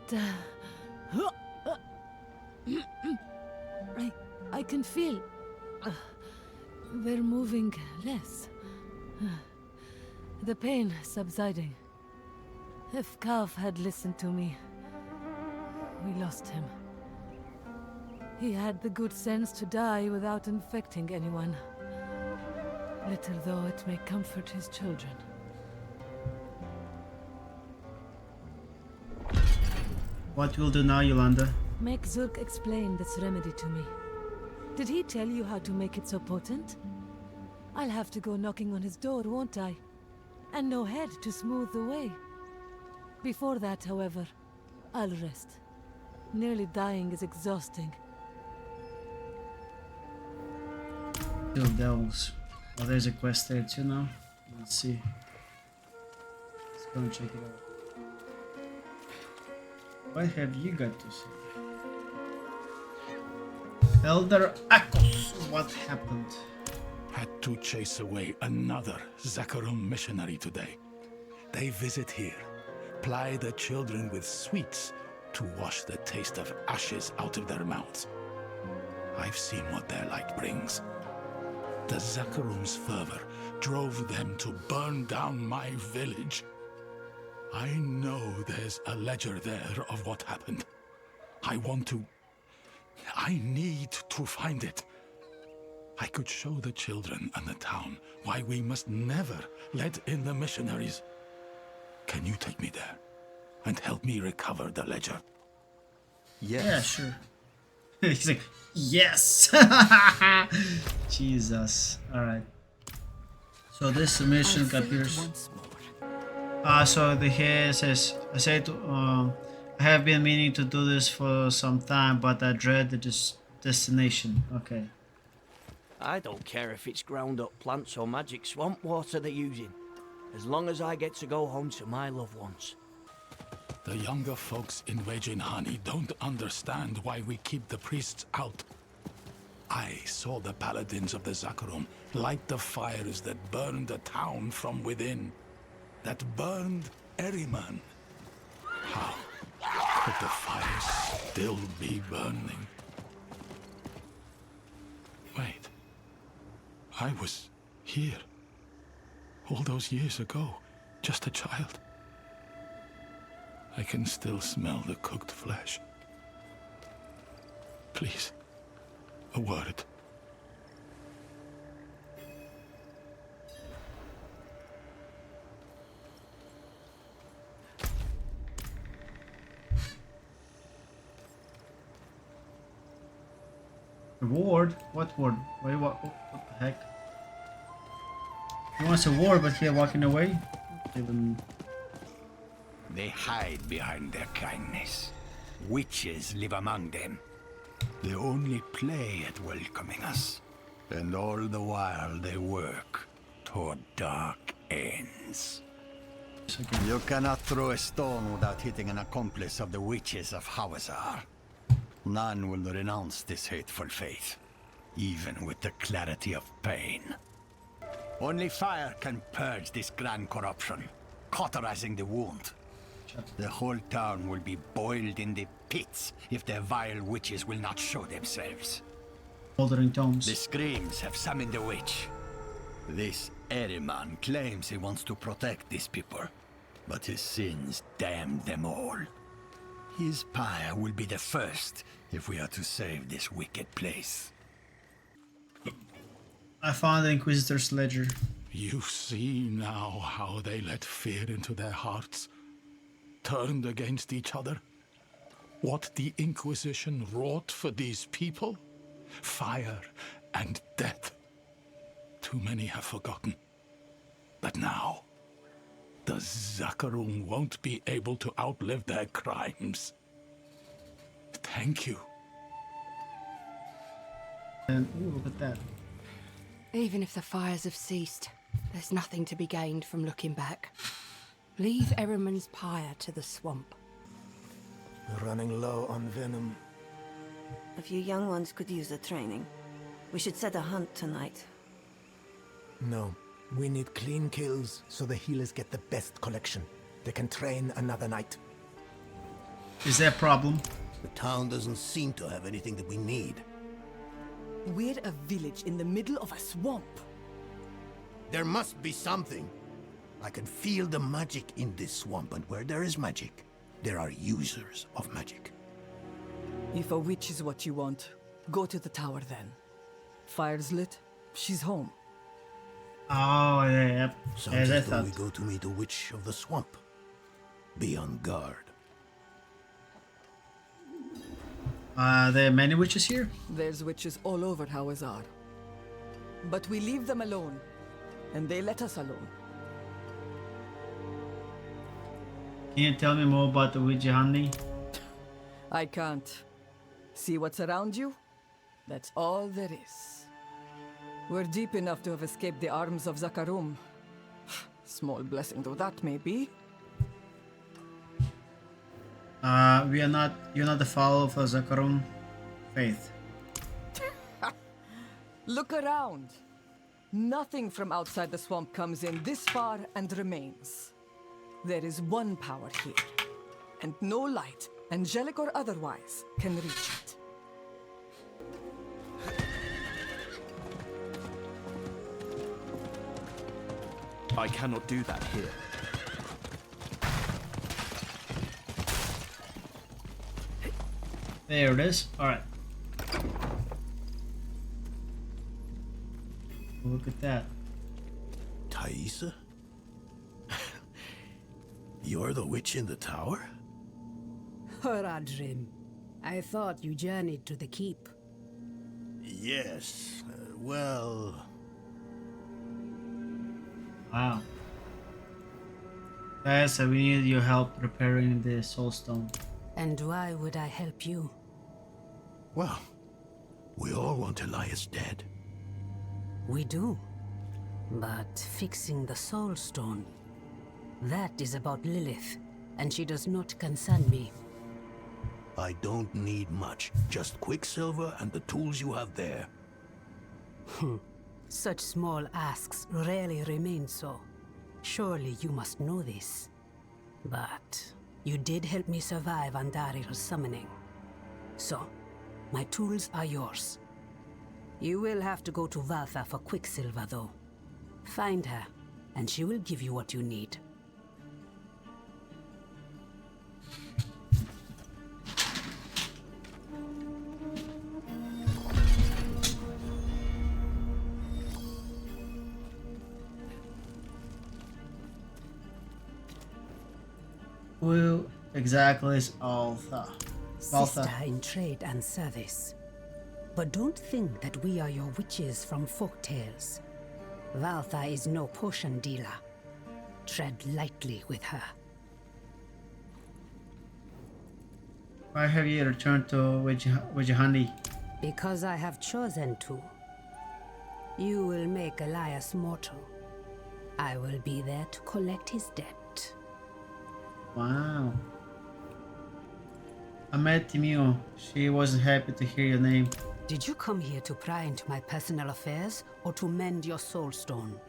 I can feel... they're moving less. The pain subsiding. If Kav had listened to me, we lost him. He had the good sense to die without infecting anyone. Little though it may comfort his children. What will do now, Yolanda? Make Zurk explain this remedy to me. Did he tell you how to make it so potent? I'll have to go knocking on his door, won't I? And no head to smooth the way. Before that, however, I'll rest. Nearly dying is exhausting. Kill devils. Oh, there's a quest there too now. Let's see. Let's go and check it out. What have you got to say? Elder Akos, what happened? Had to chase away another Zakarum missionary today. They visit here, ply the children with sweets to wash the taste of ashes out of their mouths. I've seen what their light brings. The Zakarum's fervor drove them to burn down my village. I know there's a ledger there of what happened. I need to find it. I could show the children and the town why we must never let in the missionaries. Can you take me there and help me recover the ledger? Yes. Yeah, sure. He's like, yes! Jesus. Alright. So this mission appears. So the here says, I have been meaning to do this for some time, but I dread the destination. Okay. I don't care if it's ground up plants or magic swamp water they're using, as long as I get to go home to my loved ones. The younger folks in Wejinhani don't understand why we keep the priests out. I saw the paladins of the Zakarum light the fires that burned the town from within, that burned Ahriman. How could the fires still be burning? Wait, I was here all those years ago, just a child. I can still smell the cooked flesh. Please, a word. Ward? What ward? Wait, what the heck? He wants a ward, but here walking away? Even... They hide behind their kindness. Witches live among them. They only play at welcoming us. And all the while they work toward dark ends. You cannot throw a stone without hitting an accomplice of the witches of Hawezar. None will renounce this hateful faith, even with the clarity of pain. Only fire can purge this grand corruption, cauterizing the wound. The whole town will be boiled in the pits if the vile witches will not show themselves. Bouldering tomes. The screams have summoned a witch. This Ahriman claims he wants to protect these people, but his sins damn them all. His pyre will be the first if we are to save this wicked place. I found the Inquisitor's ledger. You see now how they let fear into their hearts, turned against each other? What the Inquisition wrought for these people? Fire and death. Too many have forgotten. But now, the Zakarum won't be able to outlive their crimes. Thank you. And ooh, look at that. Even if the fires have ceased, there's nothing to be gained from looking back. Leave Ahriman's pyre to the swamp. We're running low on venom. A few young ones could use the training. We should set a hunt tonight. No, we need clean kills so the healers get the best collection. They can train another night. Is there a problem? The town doesn't seem to have anything that we need. We're a village in the middle of a swamp. There must be something. I can feel the magic in this swamp, and where there is magic, there are users of magic. If a witch is what you want, go to the tower then. Fire's lit, she's home. Oh, yeah, yep. Sounds As I as though thought. we go to meet a witch of the swamp. Be on guard. There are many witches here? There's witches all over Hawezar. But we leave them alone, and they let us alone. Can you tell me more about the witch honey? I can't. See what's around you? That's all there is. We're deep enough to have escaped the arms of Zakarum. Small blessing though that may be. You're not the follower of the Zakarum faith. Look around. Nothing from outside the swamp comes in this far and remains. There is one power here, and no light, angelic or otherwise, can reach it. I cannot do that here. There it is. Alright. Look at that. Thaisa? You're the witch in the tower? Horadrim, I thought you journeyed to the keep. Yes, well... Wow. Guys, so we need your help repairing the soulstone. And why would I help you? Well, we all want Elias dead. We do. But fixing the soul stone, that is about Lilith, and she does not concern me. I don't need much, just Quicksilver and the tools you have there. Such small asks rarely remain so. Surely you must know this. But you did help me survive Andaril's summoning. So, my tools are yours. You will have to go to Valtha for Quicksilver, though. Find her, and she will give you what you need. Who exactly is Alpha? Sister in trade and service. But don't think that we are your witches from folktales. Valtha is no potion dealer. Tread lightly with her. Why have you returned to Wajahandi? Because I have chosen to. You will make Elias mortal. I will be there to collect his debt. Wow. I met Timio. She wasn't happy to hear your name. Did you come here to pry into my personal affairs or to mend your soul stone?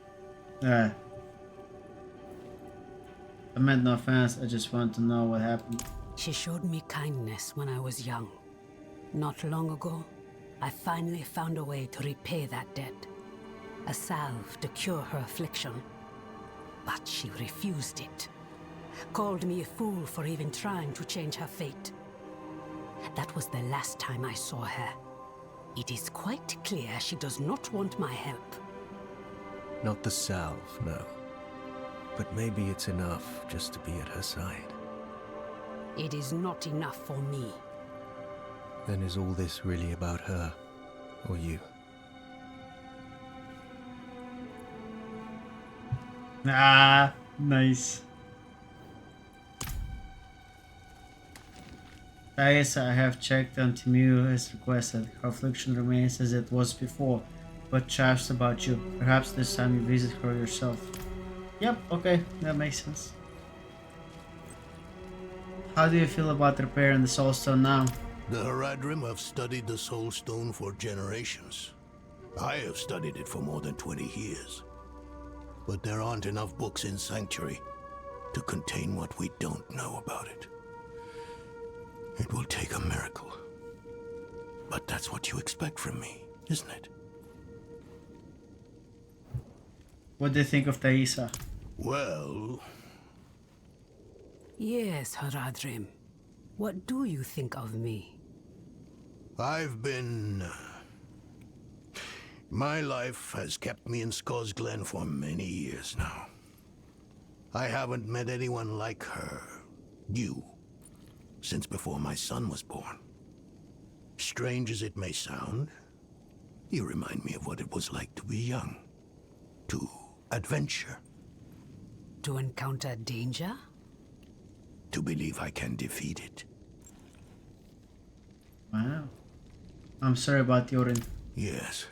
I meant no offense, I just want to know what happened. She showed me kindness when I was young. Not long ago, I finally found a way to repay that debt. A salve to cure her affliction. But she refused it. Called me a fool for even trying to change her fate. That was the last time I saw her. It is quite clear she does not want my help. Not the salve, no. But maybe it's enough just to be at her side. It is not enough for me. Then is all this really about her? Or you? Ah, nice. Thaisa, I have checked on Timur as requested. Her affliction remains as it was before, but she asked about you. Perhaps this time you visit her yourself. Yep, okay, that makes sense. How do you feel about repairing the Soul Stone now? The Haradrim have studied the Soul Stone for generations. I have studied it for more than 20 years. But there aren't enough books in Sanctuary to contain what we don't know about it. It will take a miracle. But that's what you expect from me, isn't it? What do you think of Thaisa? Well... Yes, Haradrim. What do you think of me? I've been... My life has kept me in Scott's Glen for many years now. I haven't met anyone like her, you, since before my son was born. Strange as it may sound, you remind me of what it was like to be young, to adventure. To encounter danger? To believe I can defeat it. Wow. I'm sorry about Yorin. Yes.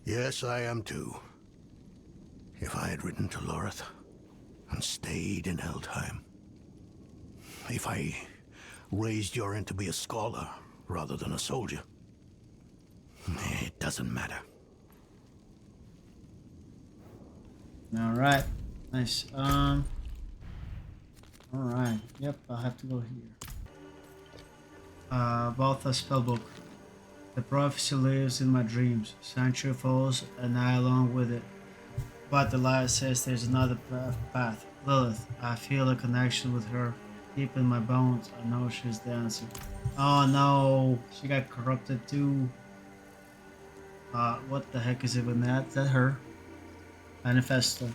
Yes, I am too. If I had ridden to Lorith and stayed in Helheim. If I raised Yorin to be a scholar rather than a soldier. It doesn't matter. Alright. Nice. Alright. Yep, I'll have to go here. About the spellbook. The prophecy lives in my dreams. Sanctuary falls and I along with it. But the lie says there's another path. Lilith, I feel a connection with her. Deep in my bones, I know she's the answer. Oh no, she got corrupted too. What the heck is even that? Is that her? Manifesto.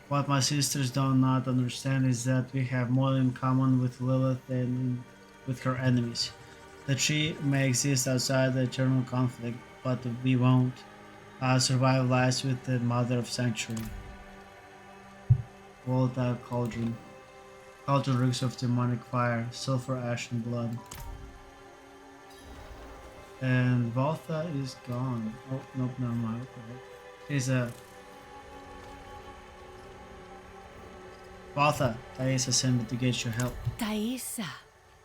What my sisters do not understand is that we have more in common with Lilith than with her enemies. The tree may exist outside the eternal conflict, but we won't. Survival lies with the Mother of Sanctuary. Volatile cauldron. Cauldron reeks of demonic fire, sulfur, ash, and blood. And Valtha is gone. Oh, nope, never mind. Okay. She's a... Valtha, Thaisa sent me to get your help. Thaisa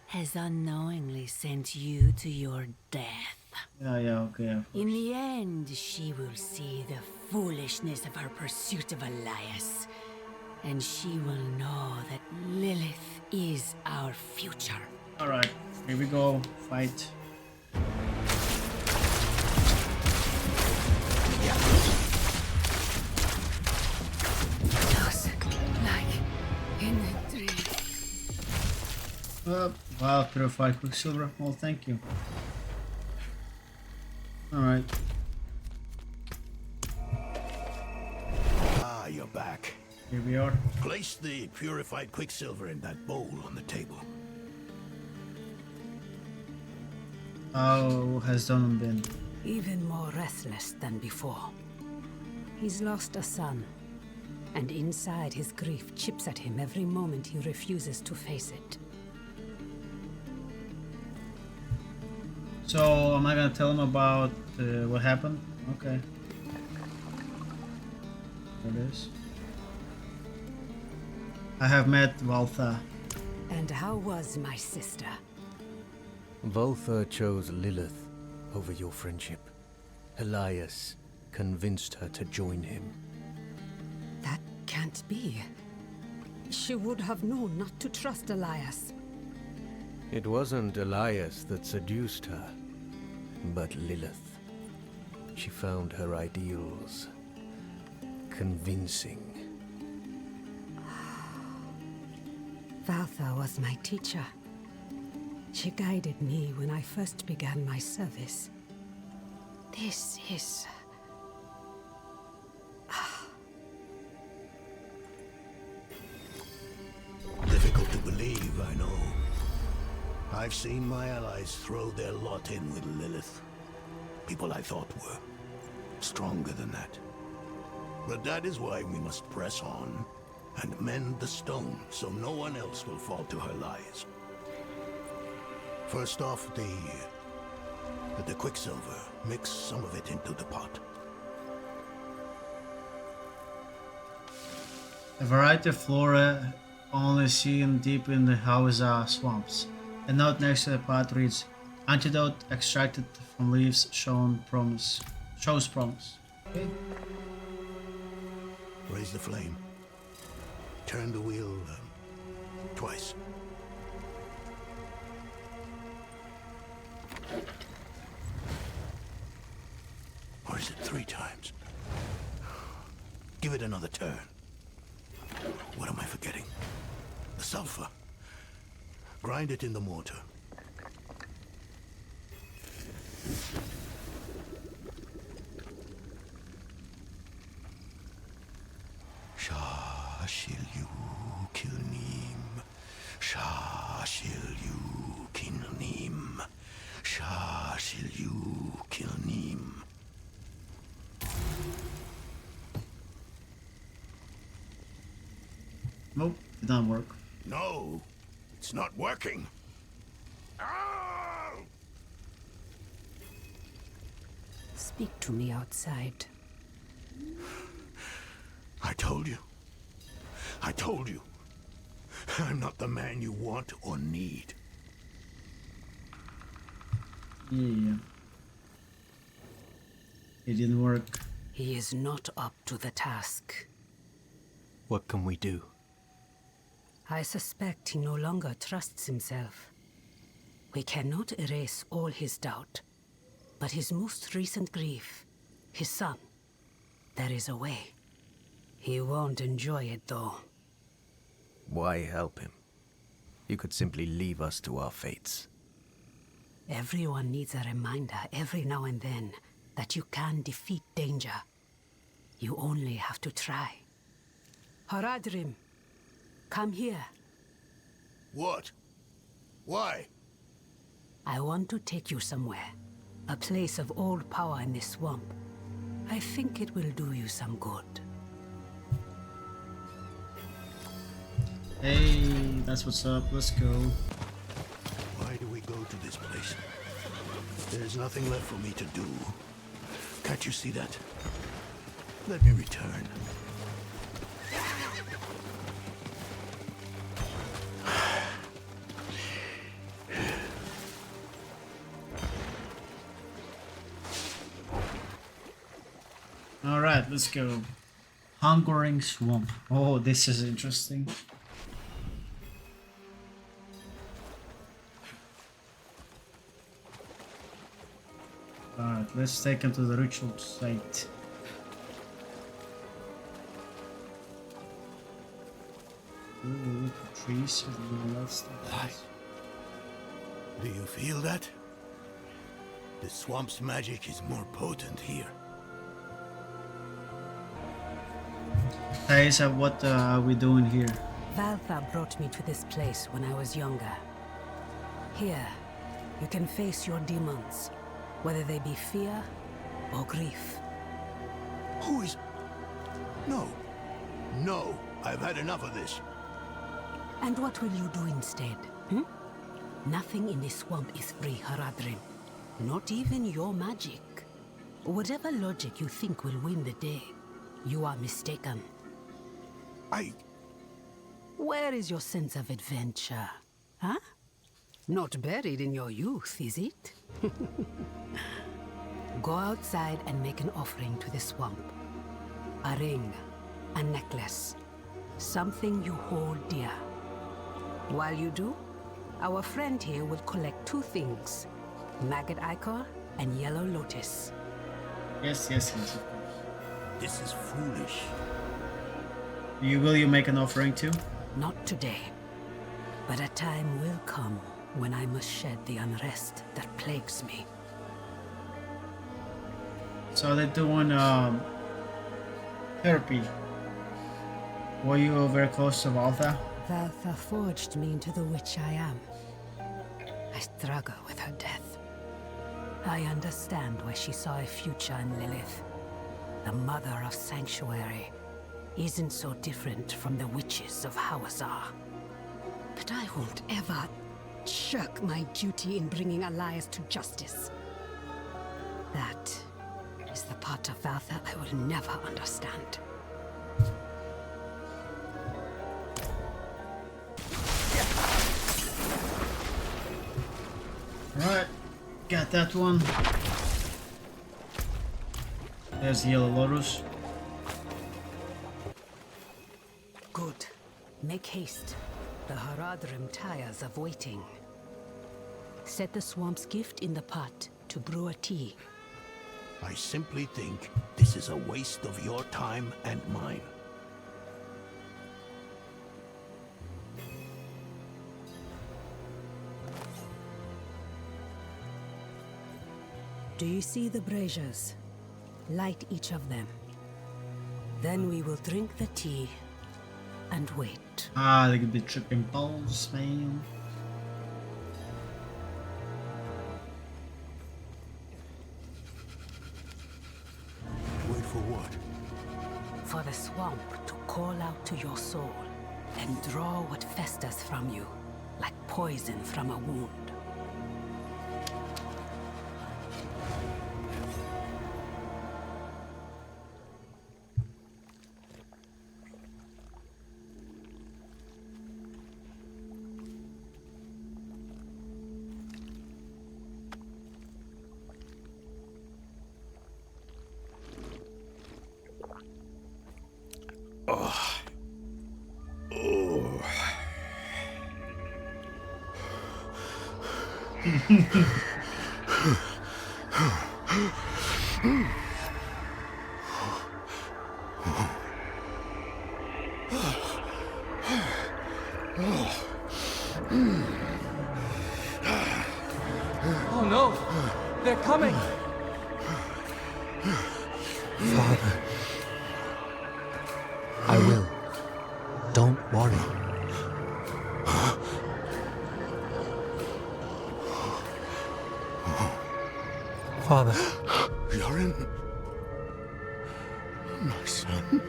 has unknowingly sent you to your death. Yeah, okay. In the end, she will see the foolishness of her pursuit of Elias. And she will know that Lilith is our future. Alright, here we go. Fight. Just like in the dream. Wow, purified Quicksilver. Well, thank you. Alright. Ah, you're back. Here we are. Place the purified Quicksilver in that bowl on the table. How has Donan been? Even more restless than before. He's lost a son, and inside his grief chips at him every moment he refuses to face it. So, am I gonna tell him about what happened? Okay. There it is. I have met Valtha. And how was my sister? Valtha chose Lilith over your friendship. Elias convinced her to join him. That can't be. She would have known not to trust Elias. It wasn't Elias that seduced her, but Lilith. She found her ideals convincing. Valtha was my teacher. She guided me when I first began my service. This is... Difficult to believe, I know. I've seen my allies throw their lot in with Lilith. People I thought were stronger than that. But that is why we must press on and mend the stone so no one else will fall to her lies. First off, the quicksilver. Mix some of it into the pot. A variety of flora only seen deep in the Hawezar swamps. A note next to the pot reads, "Antidote extracted from leaves shows promise." Okay. Raise the flame. Turn the wheel twice. Or is it 3 times? Give it another turn. What am I forgetting? The sulfur. Grind it in the mortar. Shashilyu kilnim. Shashilyu kilnim. Shashilyu kilnim. Nope, it didn't work. No, it's not working. Ow! Speak to me outside. I told you. I told you. I'm not the man you want or need. Yeah. It didn't work. He is not up to the task. What can we do? I suspect he no longer trusts himself. We cannot erase all his doubt, but his most recent grief, his son, there is a way. He won't enjoy it, though. Why help him? You could simply leave us to our fates. Everyone needs a reminder every now and then that you can defeat danger. You only have to try. Haradrim, come here. What? Why? I want to take you somewhere. A place of old power in this swamp. I think it will do you some good. Hey, that's what's up. Let's go. Why do we go to this place? There's nothing left for me to do. Can't you see that? Let me return. Alright, let's go. Hungering Swamp. Oh, this is interesting. Alright, let's take him to the ritual site. Ooh, look at trees and all that stuff. Do you feel that? The swamp's magic is more potent here. Hawezar, what are we doing here? Valtha brought me to this place when I was younger. Here, You can face your demons, whether they be fear or grief. Who is... No. No, I've had enough of this. And what will you do instead? Nothing in this swamp is free, Haradrim. Not even your magic. Whatever logic you think will win the day, you are mistaken. Where is your sense of adventure? Huh? Not buried in your youth, is it? Go outside and make an offering to the swamp. A ring, a necklace, something you hold dear. While you do, our friend here will collect 2 things, maggot ichor and yellow lotus. Yes, yes, yes. This is foolish. Will you make an offering too? Not today, but a time will come when I must shed the unrest that plagues me. So they're doing therapy. Were you very close to Valtha? Valtha forged me into the witch I am. I struggle with her death. I understand why she saw a future in Lilith. The mother of Sanctuary isn't so different from the witches of Hawezar. But I won't ever shirk my duty in bringing Elias to justice. That is the part of Valtha I will never understand. Alright, got that one. There's the yellow lotus. Good. Make haste. The Haradrim tires of waiting. Set the swamp's gift in the pot to brew a tea. I simply think this is a waste of your time and mine. Do you see the braziers? Light each of them. Then we will drink the tea and wait. Ah, they could be tripping balls, man. Wait for what? For the swamp to call out to your soul and draw what festers from you, like poison from a wound. Oh no! They're coming! Father. I will. Don't worry. Father. Yorin. My son.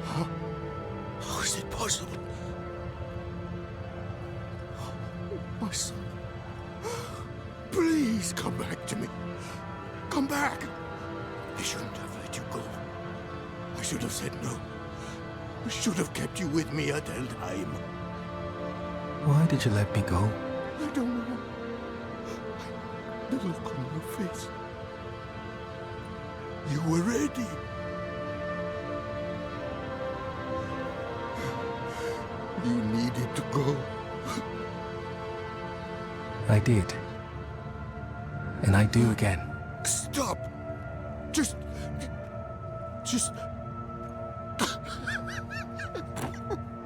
How is it possible? My son. Please come back to me. Come back. I shouldn't have let you go. I should have said no. I should have kept you with me at Eldheim. Why did you let me go? I don't know. The look on your face. You were ready. You needed to go. I did. And I do again. Stop! Just...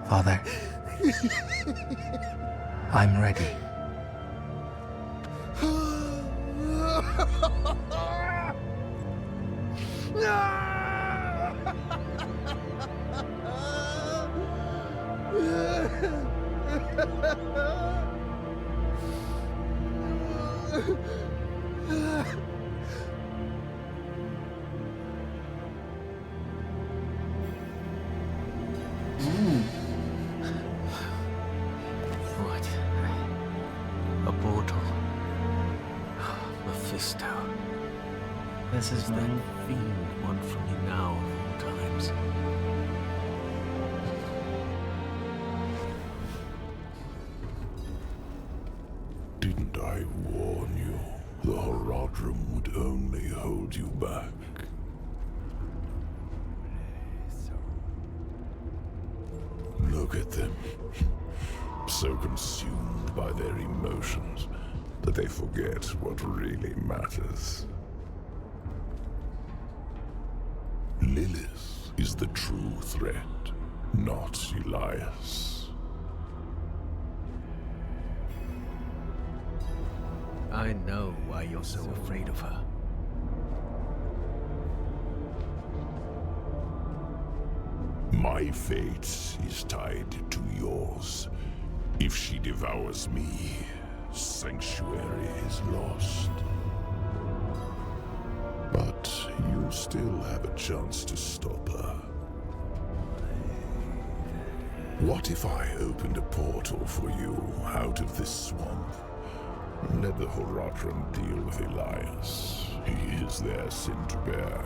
Father. I'm ready. What? A portal. Mephisto. This is that mine. fiend want from me now of all times? Didn't I warn you? The Horadrim would only hold you back. Look at them. So consumed by their emotions that they forget what really matters. Lilith is the true threat, not Elias. I know why you're so afraid of her. My fate is tied to yours. If she devours me, Sanctuary is lost. But you still have a chance to stop her. What if I opened a portal for you out of this swamp? Let the Horadrim deal with Elias. He is their sin to bear.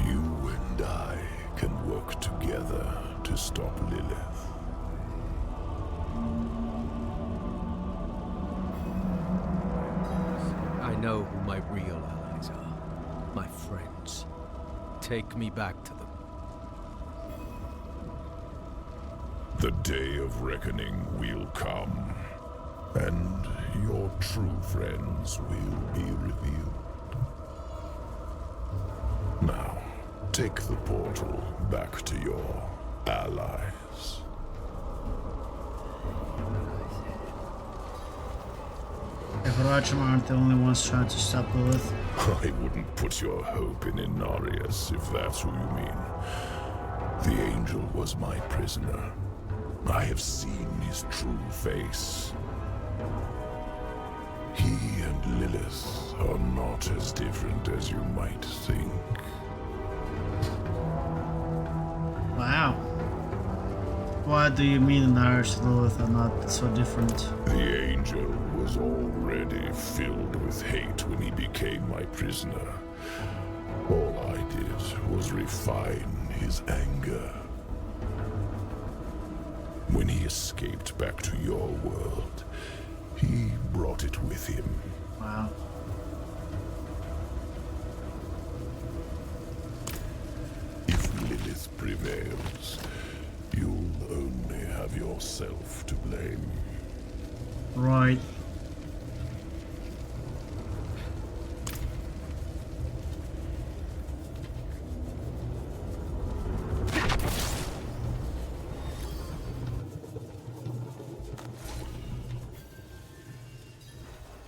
You and I can work together to stop Lilith. I know who my real allies are. My friends. Take me back to them. The day of reckoning will come, and your true friends will be revealed. Now, take the portal back to your allies. The Horadrim aren't the only ones trying to stop Lilith. I wouldn't put your hope in Inarius, if that's who you mean. The angel was my prisoner. I have seen his true face. He and Lilith are not as different as you might think. Wow. What do you mean Inarius and Lilith are not so different? The angel was already filled with hate when he became my prisoner. All I did was refine his anger. When he escaped back to your world, he brought it with him. Wow. If Lilith prevails, you'll only have yourself to blame. Right.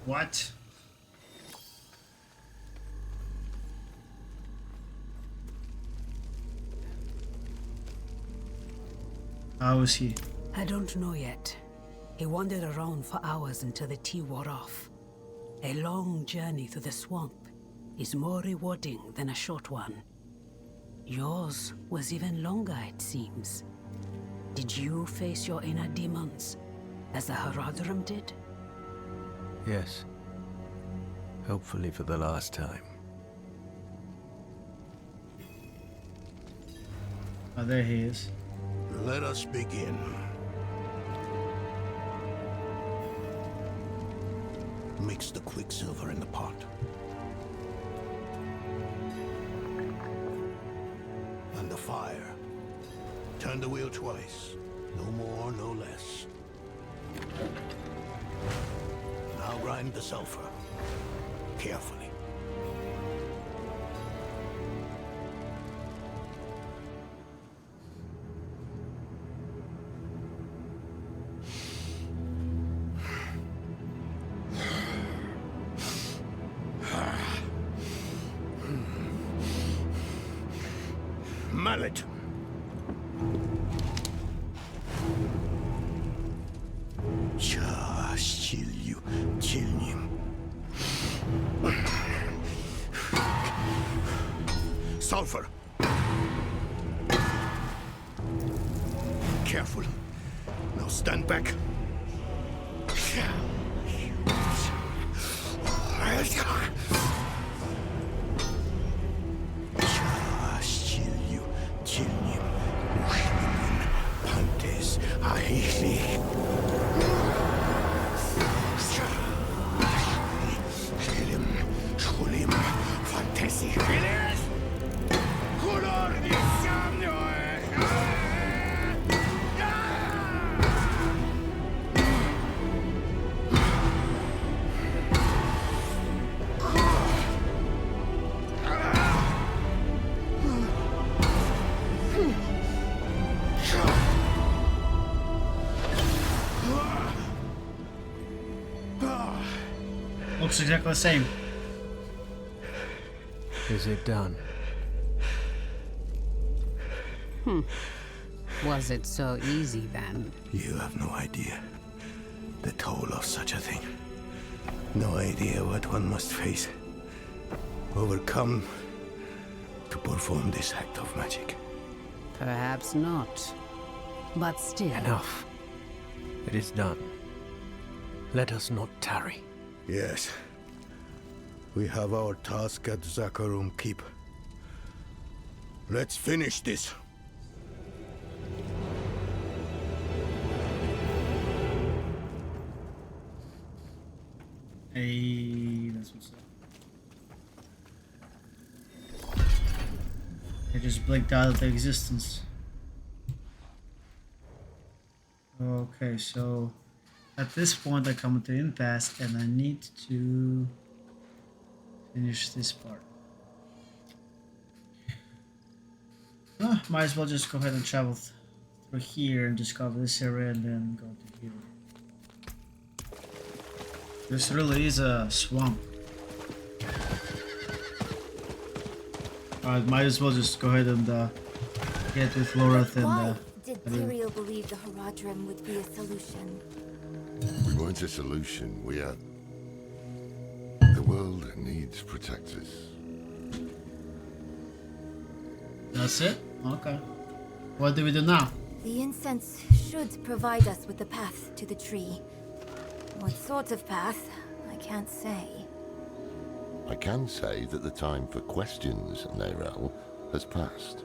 What? How is he? I don't know yet. He wandered around for hours until the tea wore off. A long journey through the swamp is more rewarding than a short one. Yours was even longer, it seems. Did you face your inner demons, as the Horadrim did? Yes. Hopefully for the last time. Oh, there he is. Let us begin. Mix the quicksilver in the pot. And the fire. Turn the wheel twice. No more, no less. Now grind the sulfur. Carefully. Mallet. Just chill you. sulfur. Careful. Now stand back. Looks exactly the same. Is it done? Was it so easy then? You have no idea the toll of such a thing. No idea what one must face, overcome to perform this act of magic. Perhaps not. But still. Enough. It is done. Let us not tarry. Yes. We have our task at Zakarum Keep. Let's finish this. Hey, that's what's up. I just blinked out of the existence. Okay, so at this point I come to the impasse and I need to finish this part. Might as well just go ahead and travel through here and discover this area and then go to here. This really is a swamp. Alright, might as well just go ahead and get with Lilith and Why did Tyrael believe the Haradrim would be a solution? We weren't a solution, we are... The world needs protectors. That's it? Okay. What do we do now? The incense should provide us with the path to the tree. What sort of path, I can't say. I can say that the time for questions, Neyrel, has passed.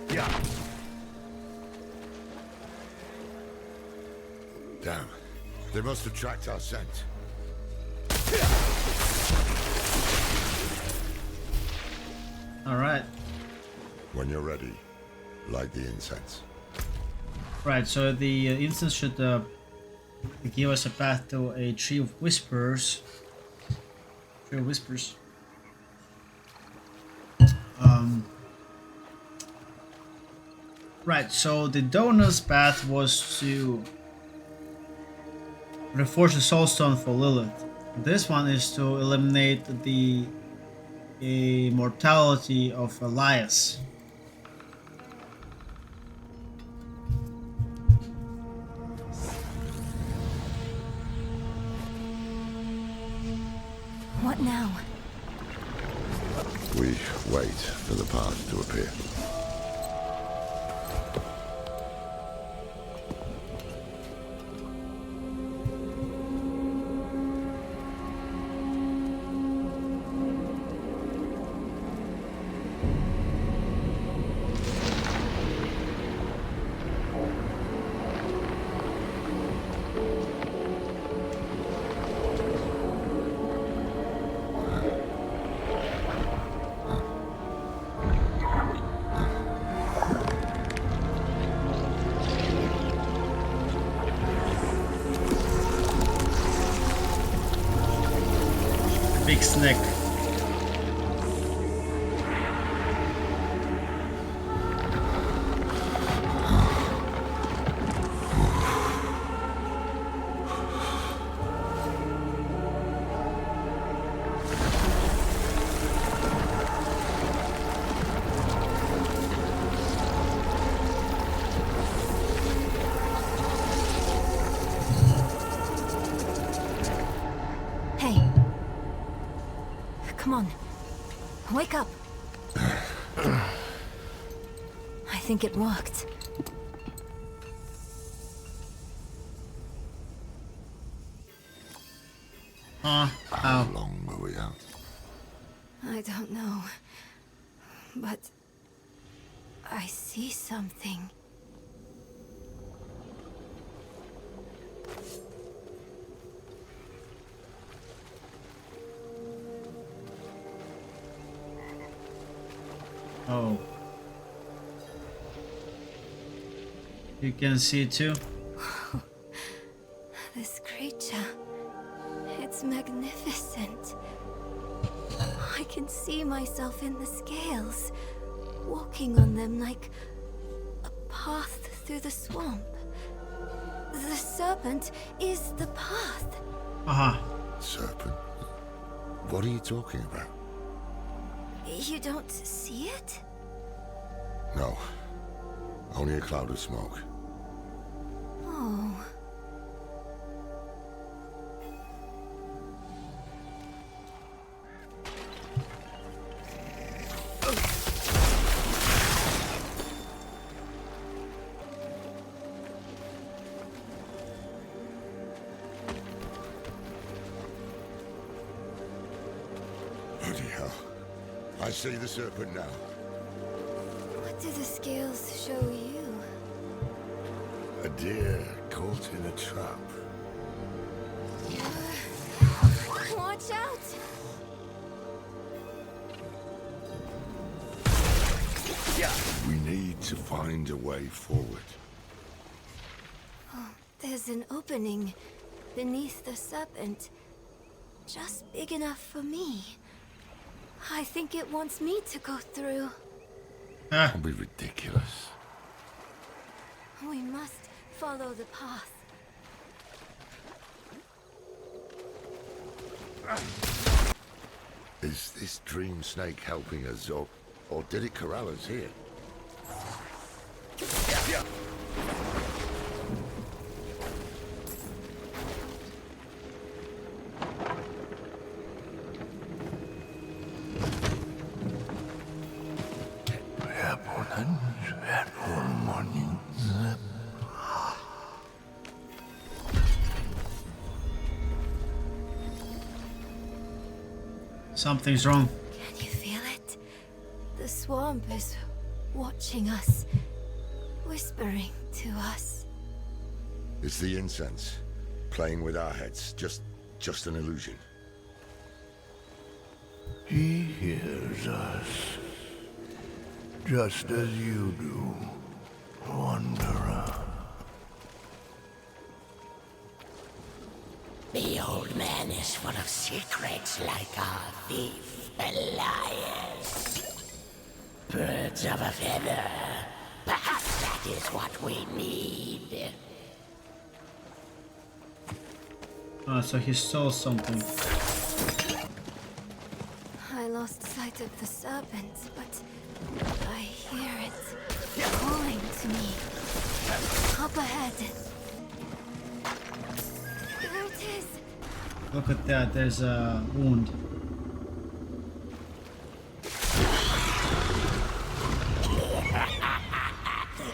Yeah. Damn. They must have tracked our scent. Alright. When you're ready, light the incense. Right, so the incense should give us a path to a tree of whispers. Tree of whispers. Right, so the Donut's path was to reforge the soulstone for Lilith. This one is to eliminate the immortality of Elias. What now? We wait for the path to appear. Big snake. Come on. Wake up. I think it worked. How long were we out? I don't know. But I see something. Oh. You can see it too? This creature. It's magnificent. I can see myself in the scales, walking on them like a path through the swamp. The serpent is the path. Serpent? What are you talking about? You don't see it? No. Only a cloud of smoke. Oh. Bloody hell. I see the serpent now. What do the scales show you? A deer caught in a trap. Watch out! We need to find a way forward. Oh, there's an opening beneath the serpent. Just big enough for me. I think it wants me to go through. Don't be ridiculous. We must follow the path. Is this dream snake helping us, or did it corral us here? Something's wrong. Can you feel it? The swamp is watching us, whispering to us. It's the incense, playing with our heads. Just an illusion. He hears us, just as you do, Wanderer. The old man is full of secrets like our thief, Elias. Birds of a feather. Perhaps that is what we need. Oh, so he stole something. I lost sight of the serpent, but I hear it calling to me. Up ahead. There it is. Look at that, there's a wound.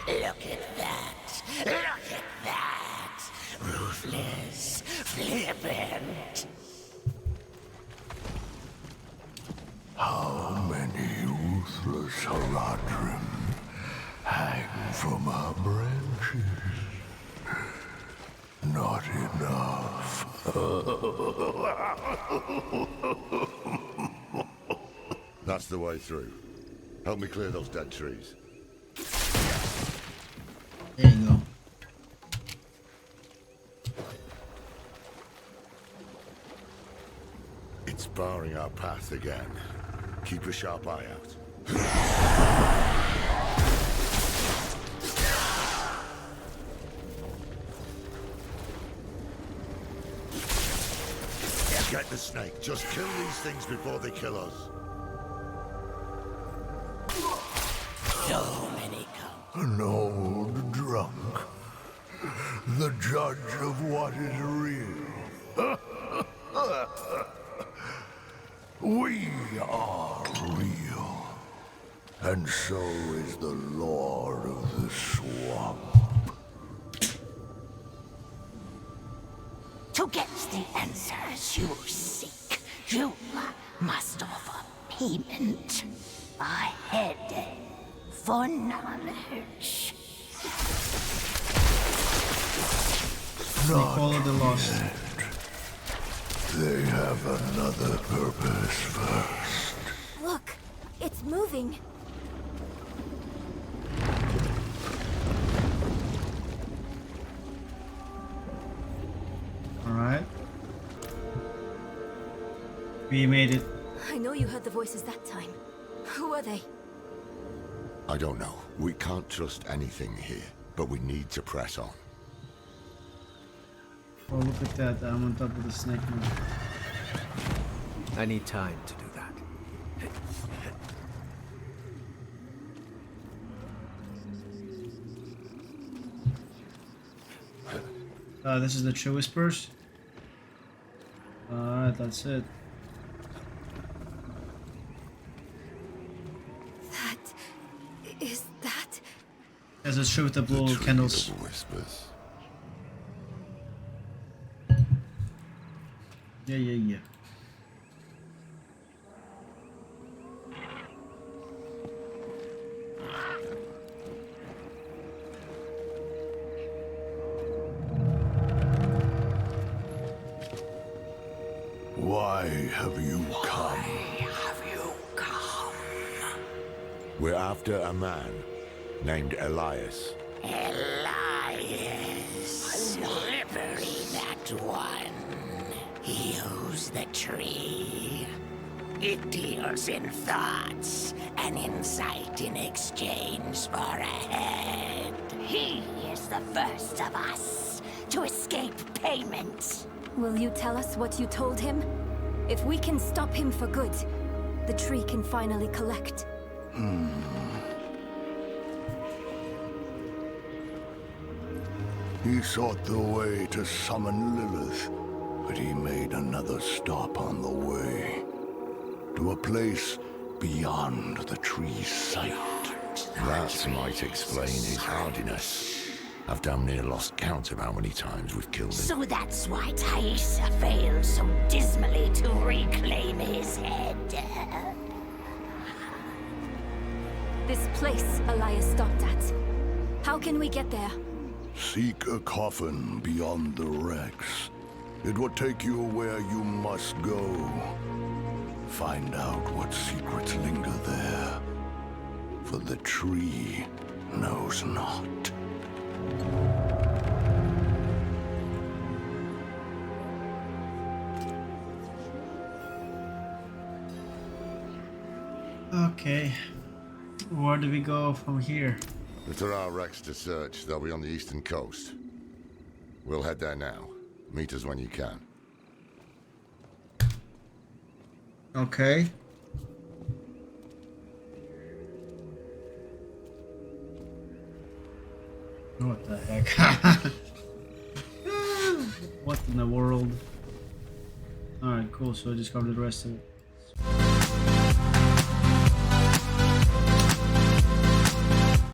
Look at that! Look at that! Ruthless, flippant. How many ruthless Haradrim hang from our branches? Not enough. That's the way through. Help me clear those dead trees. There you go. It's barring our path again. Keep a sharp eye out. Get the snake. Just kill these things before they kill us. So many come. An old drunk. The judge of what is real. We are real. And so is the Lord of the Swamp. To get the answers you seek, you must offer payment. A head for knowledge. They call it the Lost. They have another purpose first. Look, it's moving. Alright. We made it. I know you heard the voices that time. Who are they? I don't know. We can't trust anything here, but we need to press on. Oh, look at that. I'm on top of the snake now. I need time to do that. This is the True Whispers. Alright, that's it. Is that? As it's true with the blue candles. Whispers. Yeah. Why have you come? We're after a man named Elias. Elias. Slippery, that one. He owns the tree. It deals in thoughts and insight in exchange for a head. He is the first of us to escape payment. Will you tell us what you told him? If we can stop him for good, the tree can finally collect. He sought the way to summon Lilith, but he made another stop on the way. To a place beyond the tree's sight. That might explain his hardiness. I've damn near lost count of how many times we've killed him. So that's why Thaisa failed so dismally to reclaim his head. This place Elias stopped at. How can we get there? Seek a coffin beyond the wrecks. It will take you where you must go. Find out what secrets linger there. For the tree knows not. Okay. Where do we go from here? If there are wrecks to search, they'll be on the eastern coast. We'll head there now. Meet us when you can. Okay. What the heck? What in the world? Alright, cool. So I discovered the rest of it.